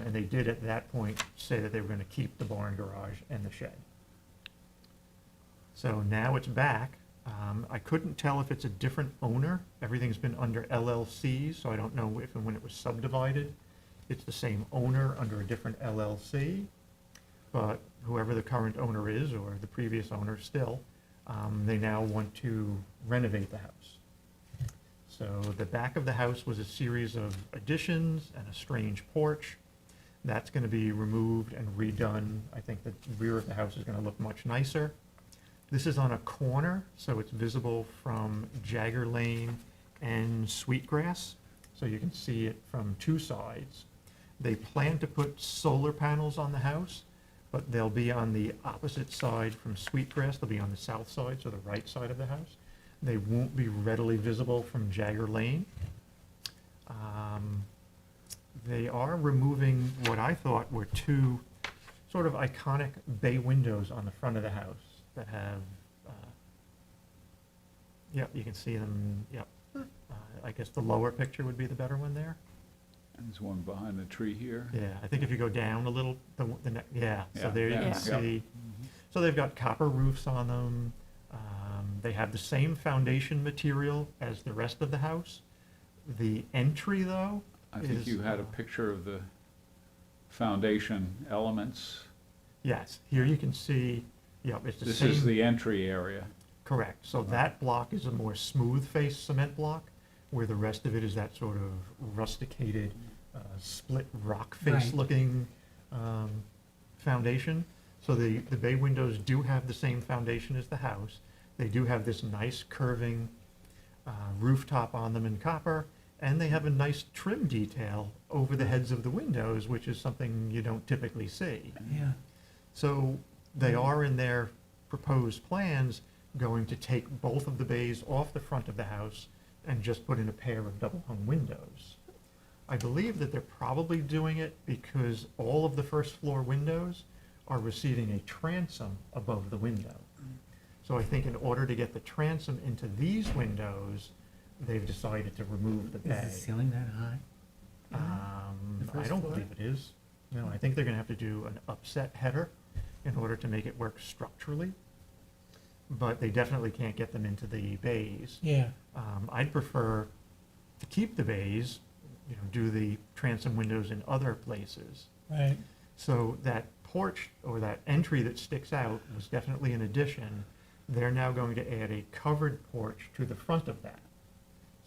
And they did at that point say that they were going to keep the barn garage and the shed. So now it's back. I couldn't tell if it's a different owner. Everything's been under LLCs, so I don't know if and when it was subdivided, it's the same owner under a different LLC. But whoever the current owner is, or the previous owner still, they now want to renovate the house. So the back of the house was a series of additions and a strange porch. That's going to be removed and redone. I think the rear of the house is going to look much nicer. This is on a corner, so it's visible from Jagger Lane and Sweetgrass, so you can see it from two sides. They plan to put solar panels on the house, but they'll be on the opposite side from Sweetgrass. They'll be on the south side, so the right side of the house. They won't be readily visible from Jagger Lane. They are removing what I thought were two sort of iconic bay windows on the front of the house that have, yep, you can see them, yep. I guess the lower picture would be the better one there. There's one behind the tree here. Yeah, I think if you go down a little, yeah, so Yeah, there you yeah, can yeah. see. So they've got copper roofs on them. They have the same foundation material as the rest of the house. The entry, though, I think is, you had a picture of the foundation elements. yes, here you can see, yep, it's the This same. is the entry area. Correct. So that block is a more smooth-faced cement block, where the rest of it is that sort of rusticated, split rock face Right. looking foundation. So the bay windows do have the same foundation as the house. They do have this nice curving rooftop on them in copper, and they have a nice trim detail over the heads of the windows, which is something you don't typically see. Yeah. So they are in their proposed plans going to take both of the bays off the front of the house and just put in a pair of double hung windows. I believe that they're probably doing it because all of the first floor windows are receiving a transom above the window. So I think in order to get the transom into these windows, they've decided to remove the Is the bay. ceiling that high? The I first don't floor? believe it is. No, I think they're gonna have to do an upset header in order to make it work structurally. But they definitely can't get them into the bays. Yeah, I'd prefer to keep the bays, do the transom windows in other places. right. So that porch or that entry that sticks out was definitely an addition. They're now going to add a covered porch to the front of that.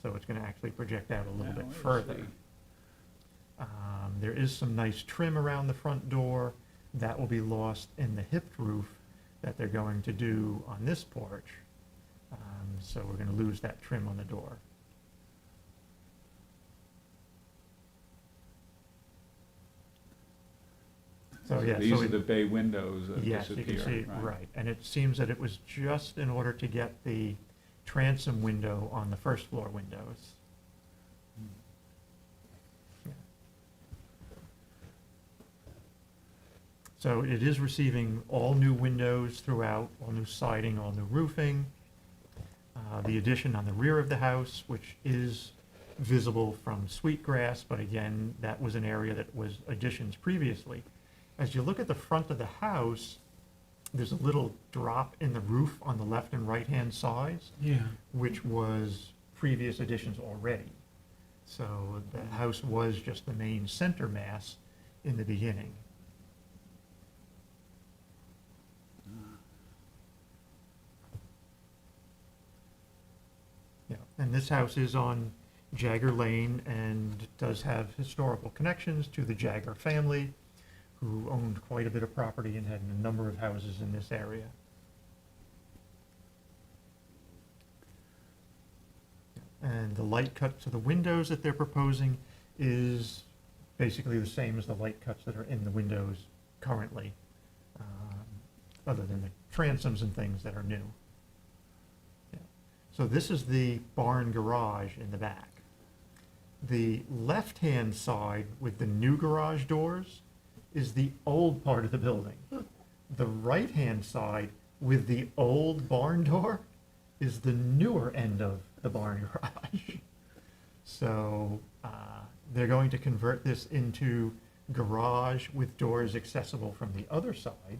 So it's gonna actually project out a little Now, bit let's further. see. There is some nice trim around the front door. That will be lost in the hipped roof that they're going to do on this porch. So we're gonna lose that trim on the door. So, yeah, These so are it- the bay windows that yes, you can disappear. see, right. And it seems that it was just in order to get the transom window on the first floor windows. Yeah. So it is receiving all new windows throughout, all new siding, all new roofing. The addition on the rear of the house, which is visible from Sweetgrass, but again, that was an area that was additions previously. As you look at the front of the house, there's a little drop in the roof on the left and right-hand sides, Yeah. which was previous additions already. So the house was just the main center mass in the beginning. Yeah, and this house is on Jagger Lane and does have historical connections to the Jagger family, who owned quite a bit of property and had a number of houses in this area. And the light cut to the windows that they're proposing is basically the same as the light cuts that are in the windows currently, other than the transoms and things that are new. Yeah. So this is the barn garage in the back. The left-hand side with the new garage doors is the old part of the building. The right-hand side with the old barn door is the newer end of the barn garage. So they're going to convert this into garage with doors accessible from the other side.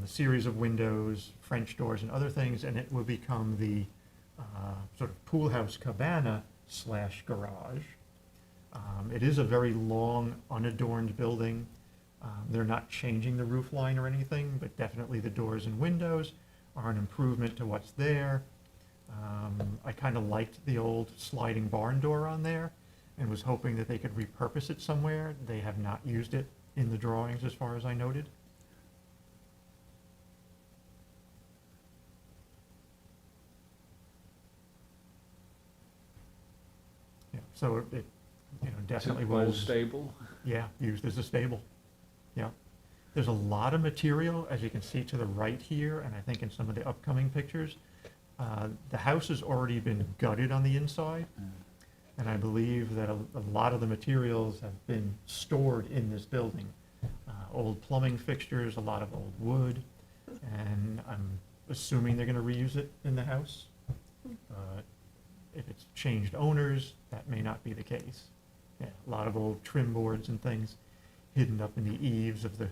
The series of windows, French doors and other things, and it will become the sort of pool house cabana / garage. It is a very long, unadorned building. They're not changing the roof line or anything, but definitely the doors and windows are an improvement to what's there. I kind of liked the old sliding barn door on there and was hoping that they could repurpose it somewhere. They have not used it in the drawings as far as I noted. Yeah, so it definitely Typical was. stable. Yeah, used as a stable. Yeah. There's a lot of material, as you can see to the right here, and I think in some of the upcoming pictures. The house has already been gutted on the inside, and I believe that a lot of the materials have been stored in this building. Old plumbing fixtures, a lot of old wood, and I'm assuming they're gonna reuse it in the house. If it's changed owners, that may not be the case. Yeah, a lot of old trim boards and things hidden up in the eaves of the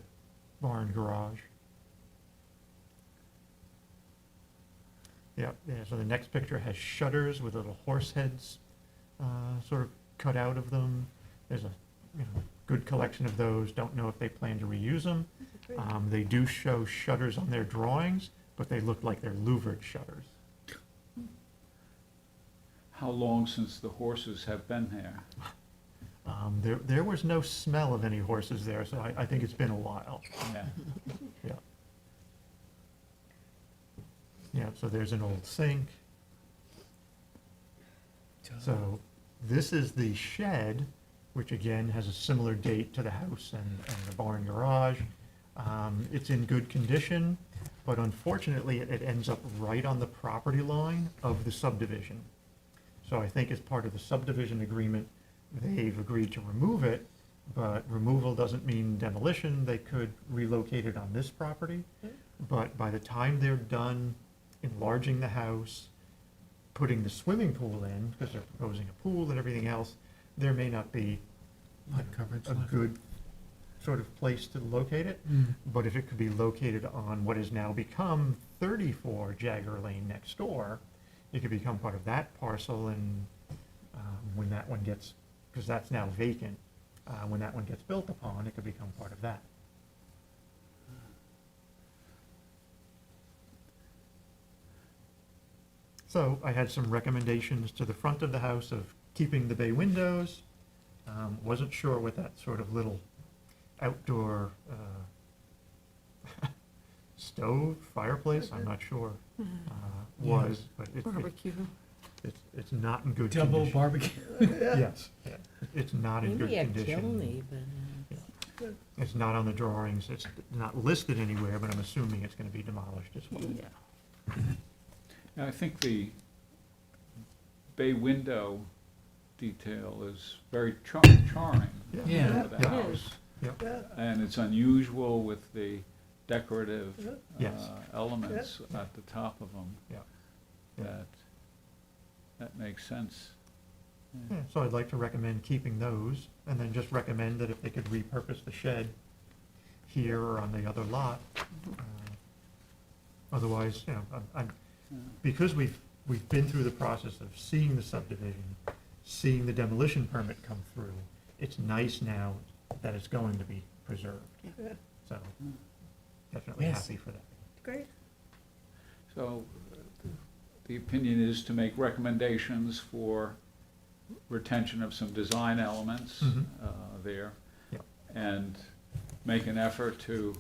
barn garage. Yeah, so the next picture has shutters with little horse heads sort of cut out of them. There's a good collection of those. Don't know if they plan to reuse them. Great. They do show shutters on their drawings, but they look like they're louvered shutters. How long since the horses have been there? There was no smell of any horses there, so I think it's been a while. Yeah. Yeah. Yeah, so there's an old sink. So this is the shed, which again has a similar date to the house and the barn garage. It's in good condition, but unfortunately it ends up right on the property line of the subdivision. So I think as part of the subdivision agreement, they've agreed to remove it, but removal doesn't mean demolition. They could relocate it on this property. But by the time they're done enlarging the house, putting the swimming pool in, because they're proposing a pool and everything else, there may not be Lot coverage a left. good sort of place to locate it. Mm. But if it could be located on what has now become 34 Jagger Lane next door, it could become part of that parcel, and when that one gets, because that's now vacant, when that one gets built upon, it could become part of that. So I had some recommendations to the front of the house of keeping the bay windows. Wasn't sure what that sort of little outdoor stove, fireplace, I'm not sure, was, but Barbecue. it's not in good Double condition. barbecue. Yes, yeah. It's not in good Maybe a condition. kiln even. It's not on the drawings, it's not listed anywhere, but I'm assuming it's gonna be demolished as well. Yeah. And I think the bay window detail is very charming Yeah. for the Yeah. house. Yeah, And it's unusual with the decorative Yes. elements at the top of them. Yeah. Yeah. That makes sense. Yeah, so I'd like to recommend keeping those, and then just recommend that if they could repurpose the shed here or on the other lot. Otherwise, because we've been through the process of seeing the subdivision, seeing the demolition permit come through, it's nice now that it's going to be preserved. yeah, So, definitely Yes. happy for that. great. So the opinion is to make recommendations for retention of some design elements Mhm. there. Yep. And make an effort to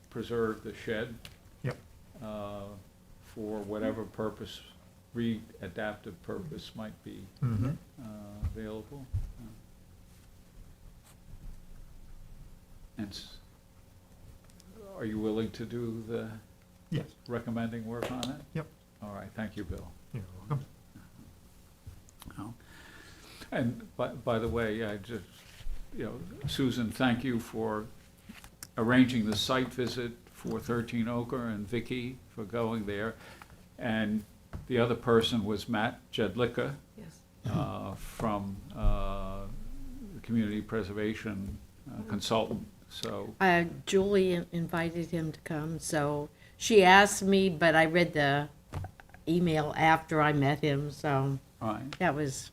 preserve the shed. Yep. For whatever purpose, adaptive purpose might be Mhm. available. And are you willing to do the Yes, recommending work on it? Yep. All right, thank you, Bill. you're welcome. Oh. And by the way, I just, Susan, thank you for arranging the site visit for 13 Ochre, and Vicky for going there. And the other person was Matt Jedlicka Yes. from the Community Preservation Consultant. So, Julie invited him to come, so she asked me, but I read the email after I met him, so all right. that was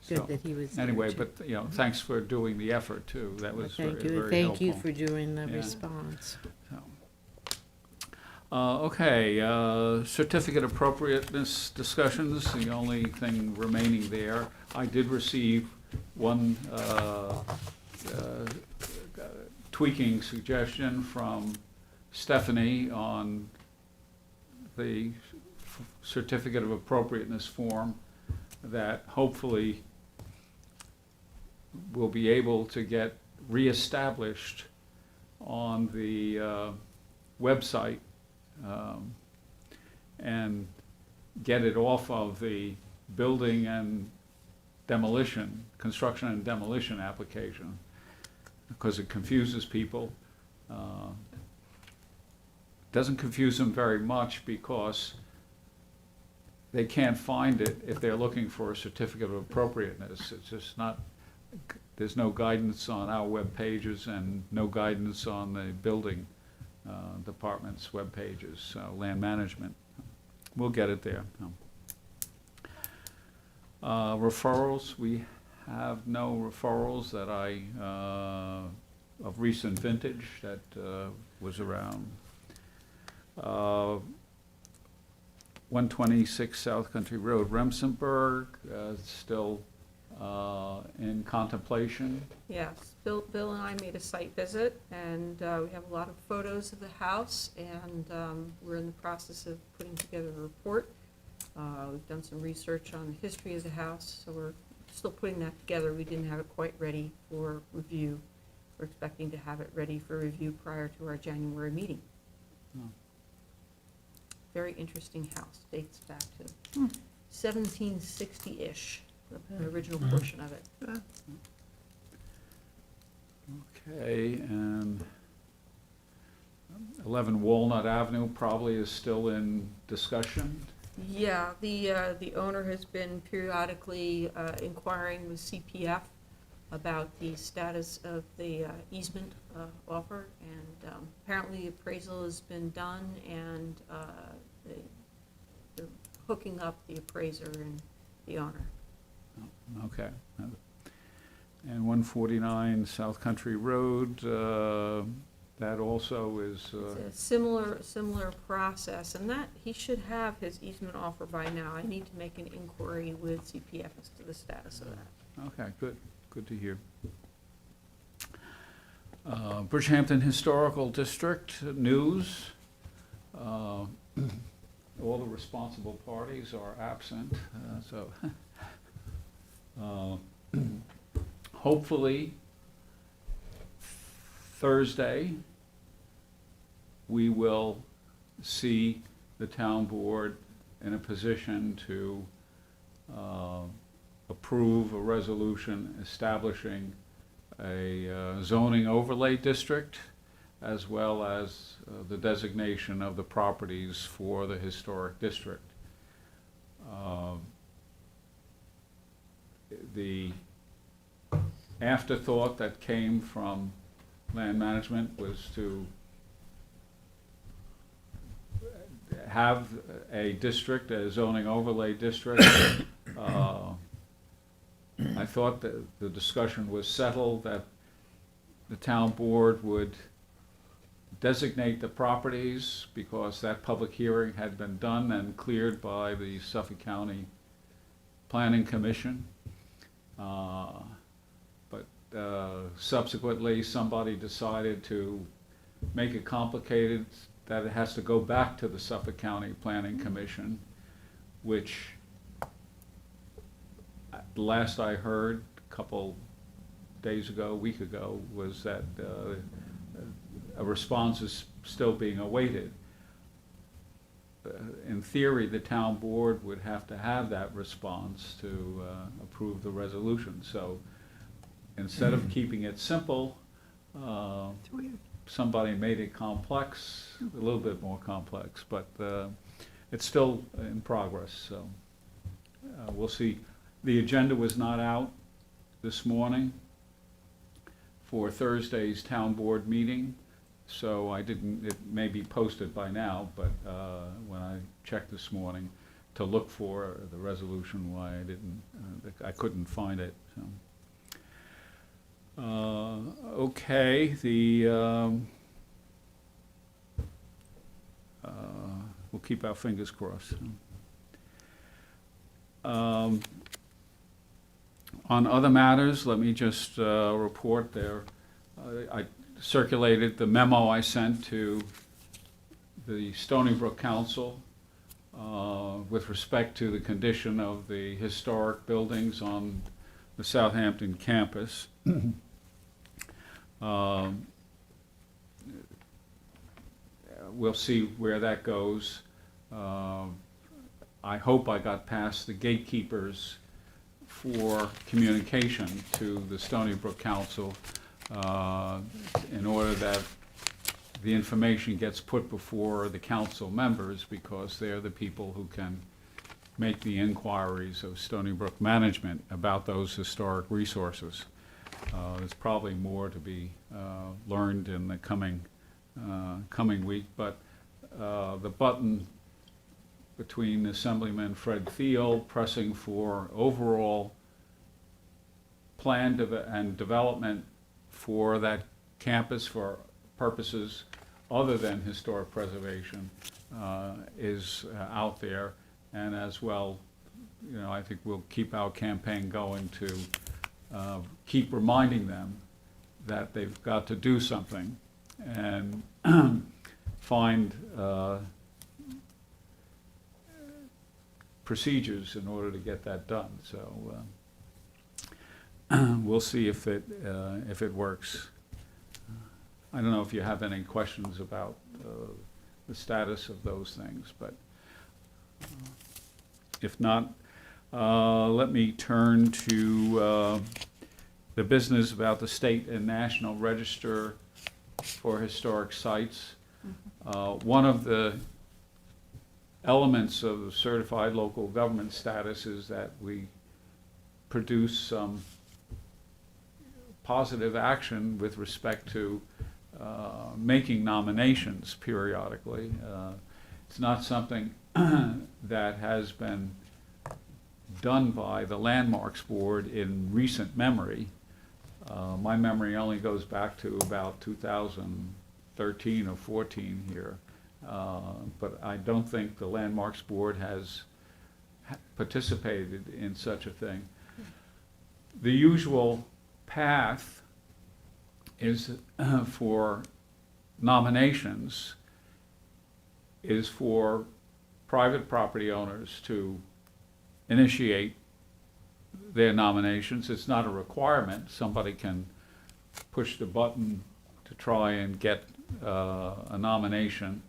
So, good that he was there anyway, too. but, thanks for doing the effort too. That was very, Thank you, very thank you helpful. for doing the Yeah. response. Okay, certificate appropriateness discussions, the only thing remaining there. I did receive one tweaking suggestion from Stephanie on the certificate of appropriateness form that hopefully will be able to get reestablished on the website. And get it off of the building and demolition, construction and demolition application, because it confuses people. Doesn't confuse them very much because they can't find it if they're looking for a certificate of appropriateness. It's just not, there's no guidance on our web pages and no guidance on the building department's web pages, land management. We'll get it there. Referrals, we have no referrals that of recent vintage that was around. 126 South Country Road, Remsenburg, still in contemplation. Yes, Bill and I made a site visit, and we have a lot of photos of the house, and we're in the process of putting together a report. We've done some research on the history of the house, so we're still putting that together. We didn't have it quite ready for review. We're expecting to have it ready for review prior to our January meeting. Oh. Very interesting house, dates back to 1760-ish, the original portion of it. Okay, and 11 Walnut Avenue probably is still in discussion. Yeah, the owner has been periodically inquiring with CPF about the status of the easement offer, and apparently appraisal has been done, and they're hooking up the appraiser and the owner. Okay. And 149 South Country Road, that also is, It's a similar process, and that, he should have his easement offer by now. I need to make an inquiry with CPF as to the status of that. okay, good to hear. Bridgehampton Historical District news. All the responsible parties are absent, so hopefully Thursday we will see the town board in a position to approve a resolution establishing a zoning overlay district, as well as the designation of the properties for the historic district. The afterthought that came from land management was to have a district, a zoning overlay district. I thought that the discussion was settled, that the town board would designate the properties because that public hearing had been done and cleared by the Suffolk County Planning Commission. But subsequently, somebody decided to make it complicated, that it has to go back to the Suffolk County Planning Commission, which, the last I heard, a couple days ago, week ago, was that a response is still being awaited. In theory, the town board would have to have that response to approve the resolution. So instead of keeping it simple, It's weird. somebody made it complex, a little bit more complex, but it's still in progress, so we'll see. The agenda was not out this morning for Thursday's town board meeting, so I didn't, it may be posted by now, but when I checked this morning to look for the resolution, why I didn't, I couldn't find it, so. Okay, we'll keep our fingers crossed. On other matters, let me just report there. I circulated the memo I sent to the Stony Brook Council with respect to the condition of the historic buildings on the Southampton campus. We'll see where that goes. I hope I got past the gatekeepers for communication to the Stony Brook Council in order that the information gets put before the council members, because they're the people who can make the inquiries of Stony Brook management about those historic resources. There's probably more to be learned in the coming week, but the button between Assemblyman Fred Thiel pressing for overall plan and development for that campus for purposes other than historic preservation is out there. And as well, you know, I think we'll keep our campaign going to keep reminding them that they've got to do something and find procedures in order to get that done. So we'll see if it works. I don't know if you have any questions about the status of those things, but if not, let me turn to the business about the state and national register for historic sites. One of the elements of the certified local government status is that we produce some positive action with respect to making nominations periodically. It's not something that has been done by the Landmarks Board in recent memory. My memory only goes back to about 2013 or 14 here. But I don't think the Landmarks Board has participated in such a thing. The usual path is for nominations is for private property owners to initiate their nominations. It's not a requirement. Somebody can push the button to try and get a nomination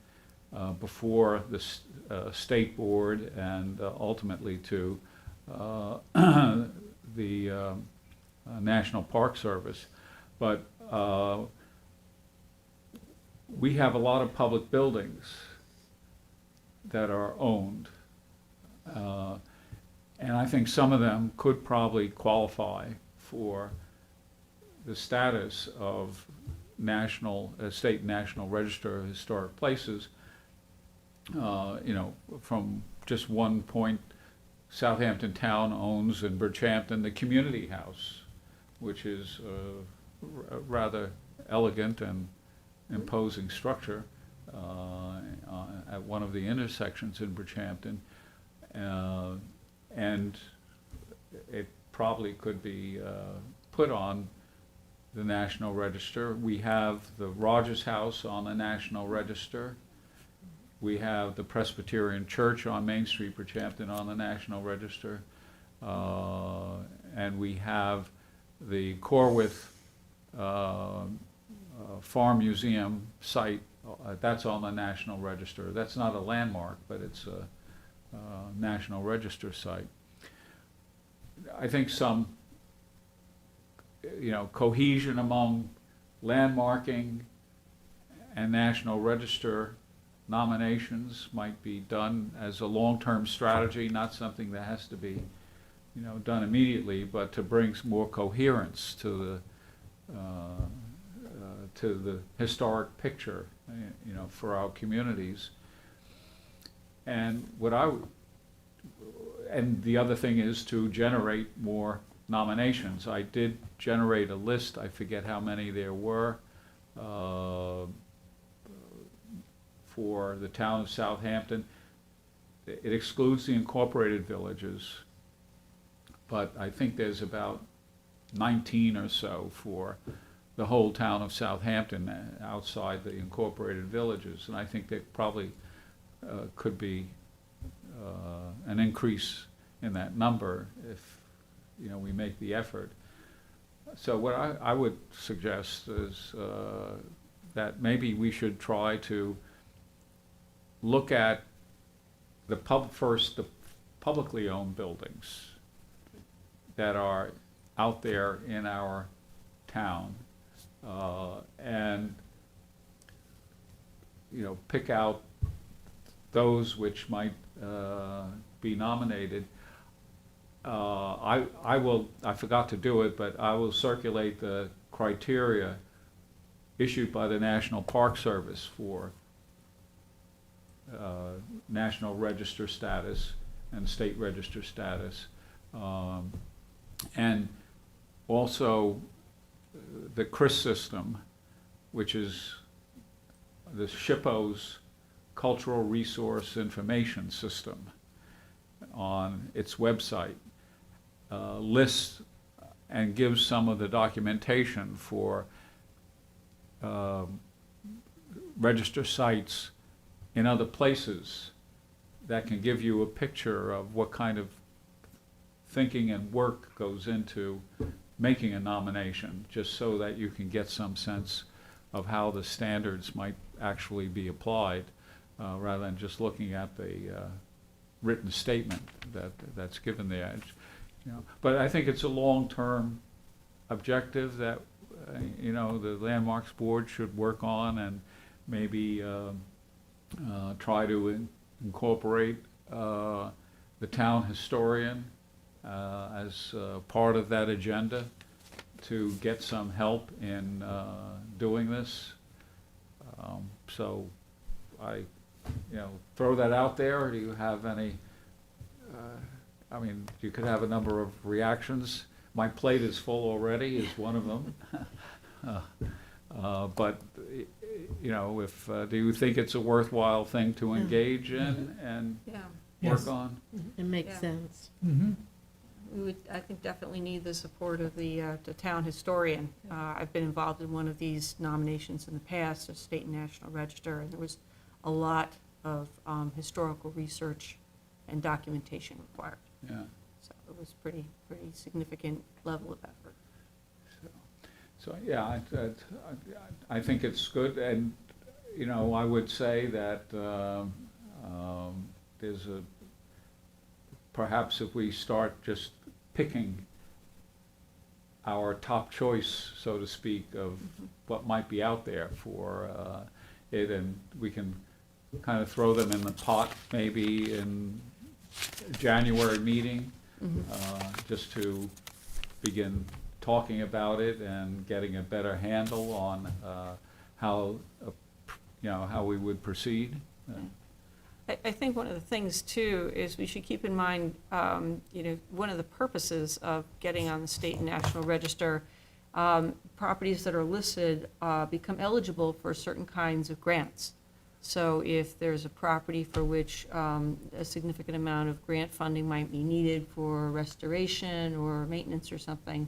before the state board and ultimately to the National Park Service. But we have a lot of public buildings that are owned. And I think some of them could probably qualify for the status of state and national register of historic places. You know, from just one point, Southampton Town owns in Bridgehampton the community house, which is a rather elegant and imposing structure at one of the intersections in Bridgehampton. And it probably could be put on the National Register. We have the Rogers House on the National Register. We have the Presbyterian Church on Main Street, Bridgehampton, on the National Register. And we have the Corwith Farm Museum site, that's on the National Register. That's not a landmark, but it's a National Register site. I think some, you know, cohesion among landmarking and National Register nominations might be done as a long-term strategy, not something that has to be, you know, done immediately, but to bring some more coherence to the historic picture, you know, for our communities. And and the other thing is to generate more nominations. I did generate a list, I forget how many there were, for the town of Southampton. It excludes the incorporated villages, but I think there's about 19 or so for the whole town of Southampton outside the incorporated villages. And I think there probably could be an increase in that number if, you know, we make the effort. So what I would suggest is that maybe we should try to look at the publicly owned buildings that are out there in our town, and, you know, pick out those which might be nominated. I forgot to do it, but I will circulate the criteria issued by the National Park Service for National Register status and State Register status. And also the CRIS system, which is the SHPO's Cultural Resource Information System, on its website, lists and gives some of the documentation for register sites in other places that can give you a picture of what kind of thinking and work goes into making a nomination, just so that you can get some sense of how the standards might actually be applied, rather than just looking at the written statement that's given there. You know, but I think it's a long-term objective that the Landmarks Board should work on, and maybe try to incorporate the town historian as part of that agenda to get some help in doing this. So I, throw that out there. Do you have any? You could have a number of reactions. My plate is full already is one of them. But if do you think it's a worthwhile thing to engage in and Yeah, work Yes. on? It makes Yeah. sense. Mm-hmm. we would, I think, definitely need the support of the town historian. I've been involved in one of these nominations in the past, a state and national register, and there was a lot of historical research and documentation required. Yeah. So it was pretty significant level of effort. So yeah, I think it's good, and I would say that there's perhaps if we start just picking our top choice, so to speak, of what might be out there for it, and we can kind of throw them in the pot maybe in January meeting, just to begin talking about it and getting a better handle on how we would proceed. I think one of the things too is we should keep in mind, one of the purposes of getting on the state and national register, properties that are listed become eligible for certain kinds of grants. So if there's a property for which a significant amount of grant funding might be needed for restoration or maintenance or something,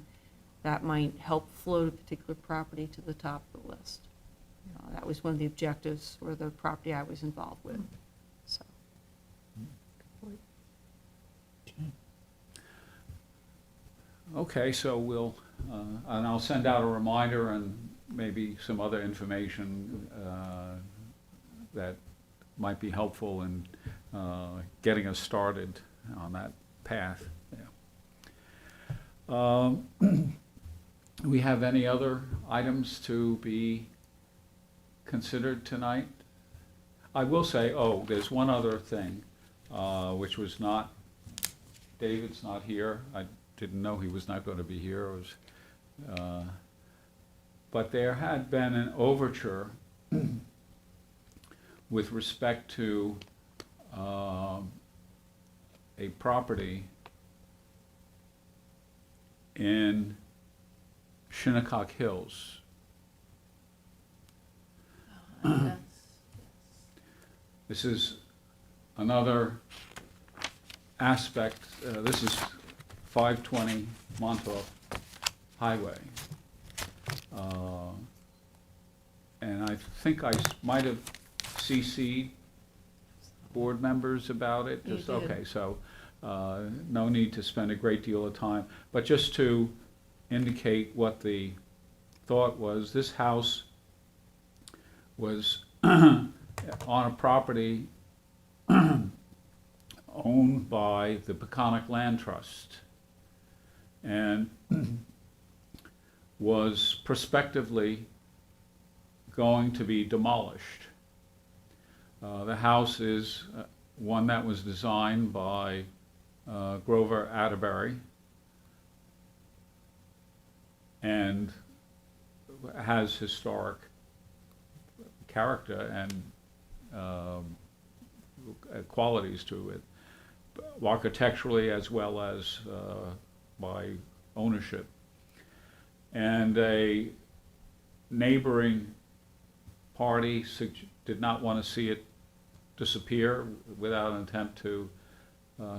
that might help float a particular property to the top of the list. That was one of the objectives for the property I was involved with. So. Okay, so we'll, and I'll send out a reminder and maybe some other information that might be helpful in getting us started on that path. Yeah. Do we have any other items to be considered tonight? I will say, there's one other thing, which was not, David's not here. I didn't know he was not going to be here. But there had been an overture with respect to a property in Shinnecock Hills. This is another aspect, this is 520 Montauk Highway. And I think I might have CC'd board members about it. You Just did. okay, so no need to spend a great deal of time. But just to indicate what the thought was, this house was on a property owned by the Peconic Land Trust and was prospectively going to be demolished. The house is one that was designed by Grover Atterbury and has historic character and qualities to it, architecturally as well as by ownership. And a neighboring party did not want to see it disappear without an attempt to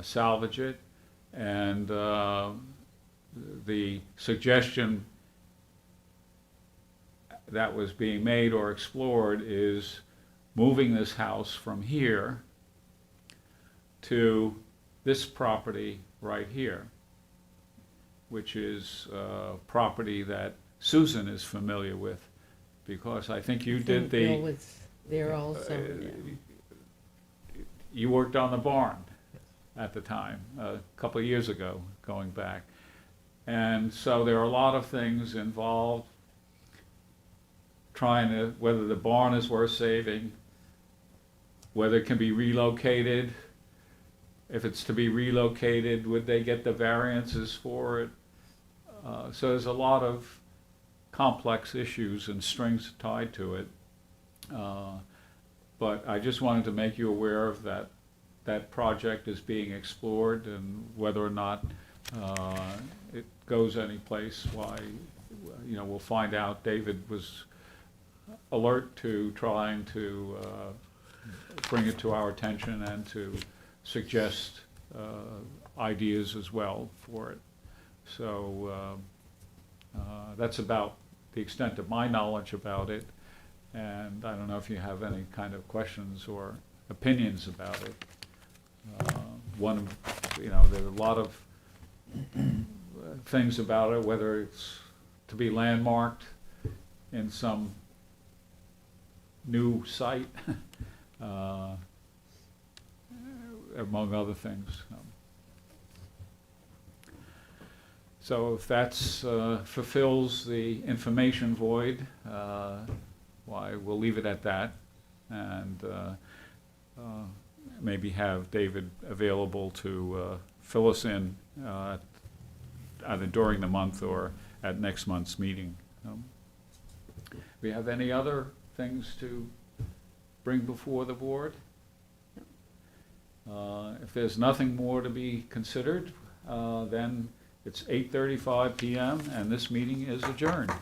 salvage it. And the suggestion that was being made or explored is moving this house from here to this property right here, which is property that Susan is familiar with, because I think you did Bill the, was there also, yeah. you worked on the barn at the time, a couple of years ago, going back. And so there are a lot of things involved, trying to, whether the barn is worth saving, whether it can be relocated. If it's to be relocated, would they get the variances for it? So there's a lot of complex issues and strings tied to it. But I just wanted to make you aware of that. That project is being explored, and whether or not it goes anyplace, why, you know, we'll find out. David was alert to trying to bring it to our attention and to suggest ideas as well for it. So that's about the extent of my knowledge about it, and I don't know if you have any kind of questions or opinions about it. One, you know, there are a lot of things about it, whether it's to be landmarked in some new site, among other things. So if that's fulfills the information void, why, we'll leave it at that, and maybe have David available to fill us in either during the month or at next month's meeting. We have any other things to bring before the board? If there's nothing more to be considered, then it's 8:35 p.m. and this meeting is adjourned.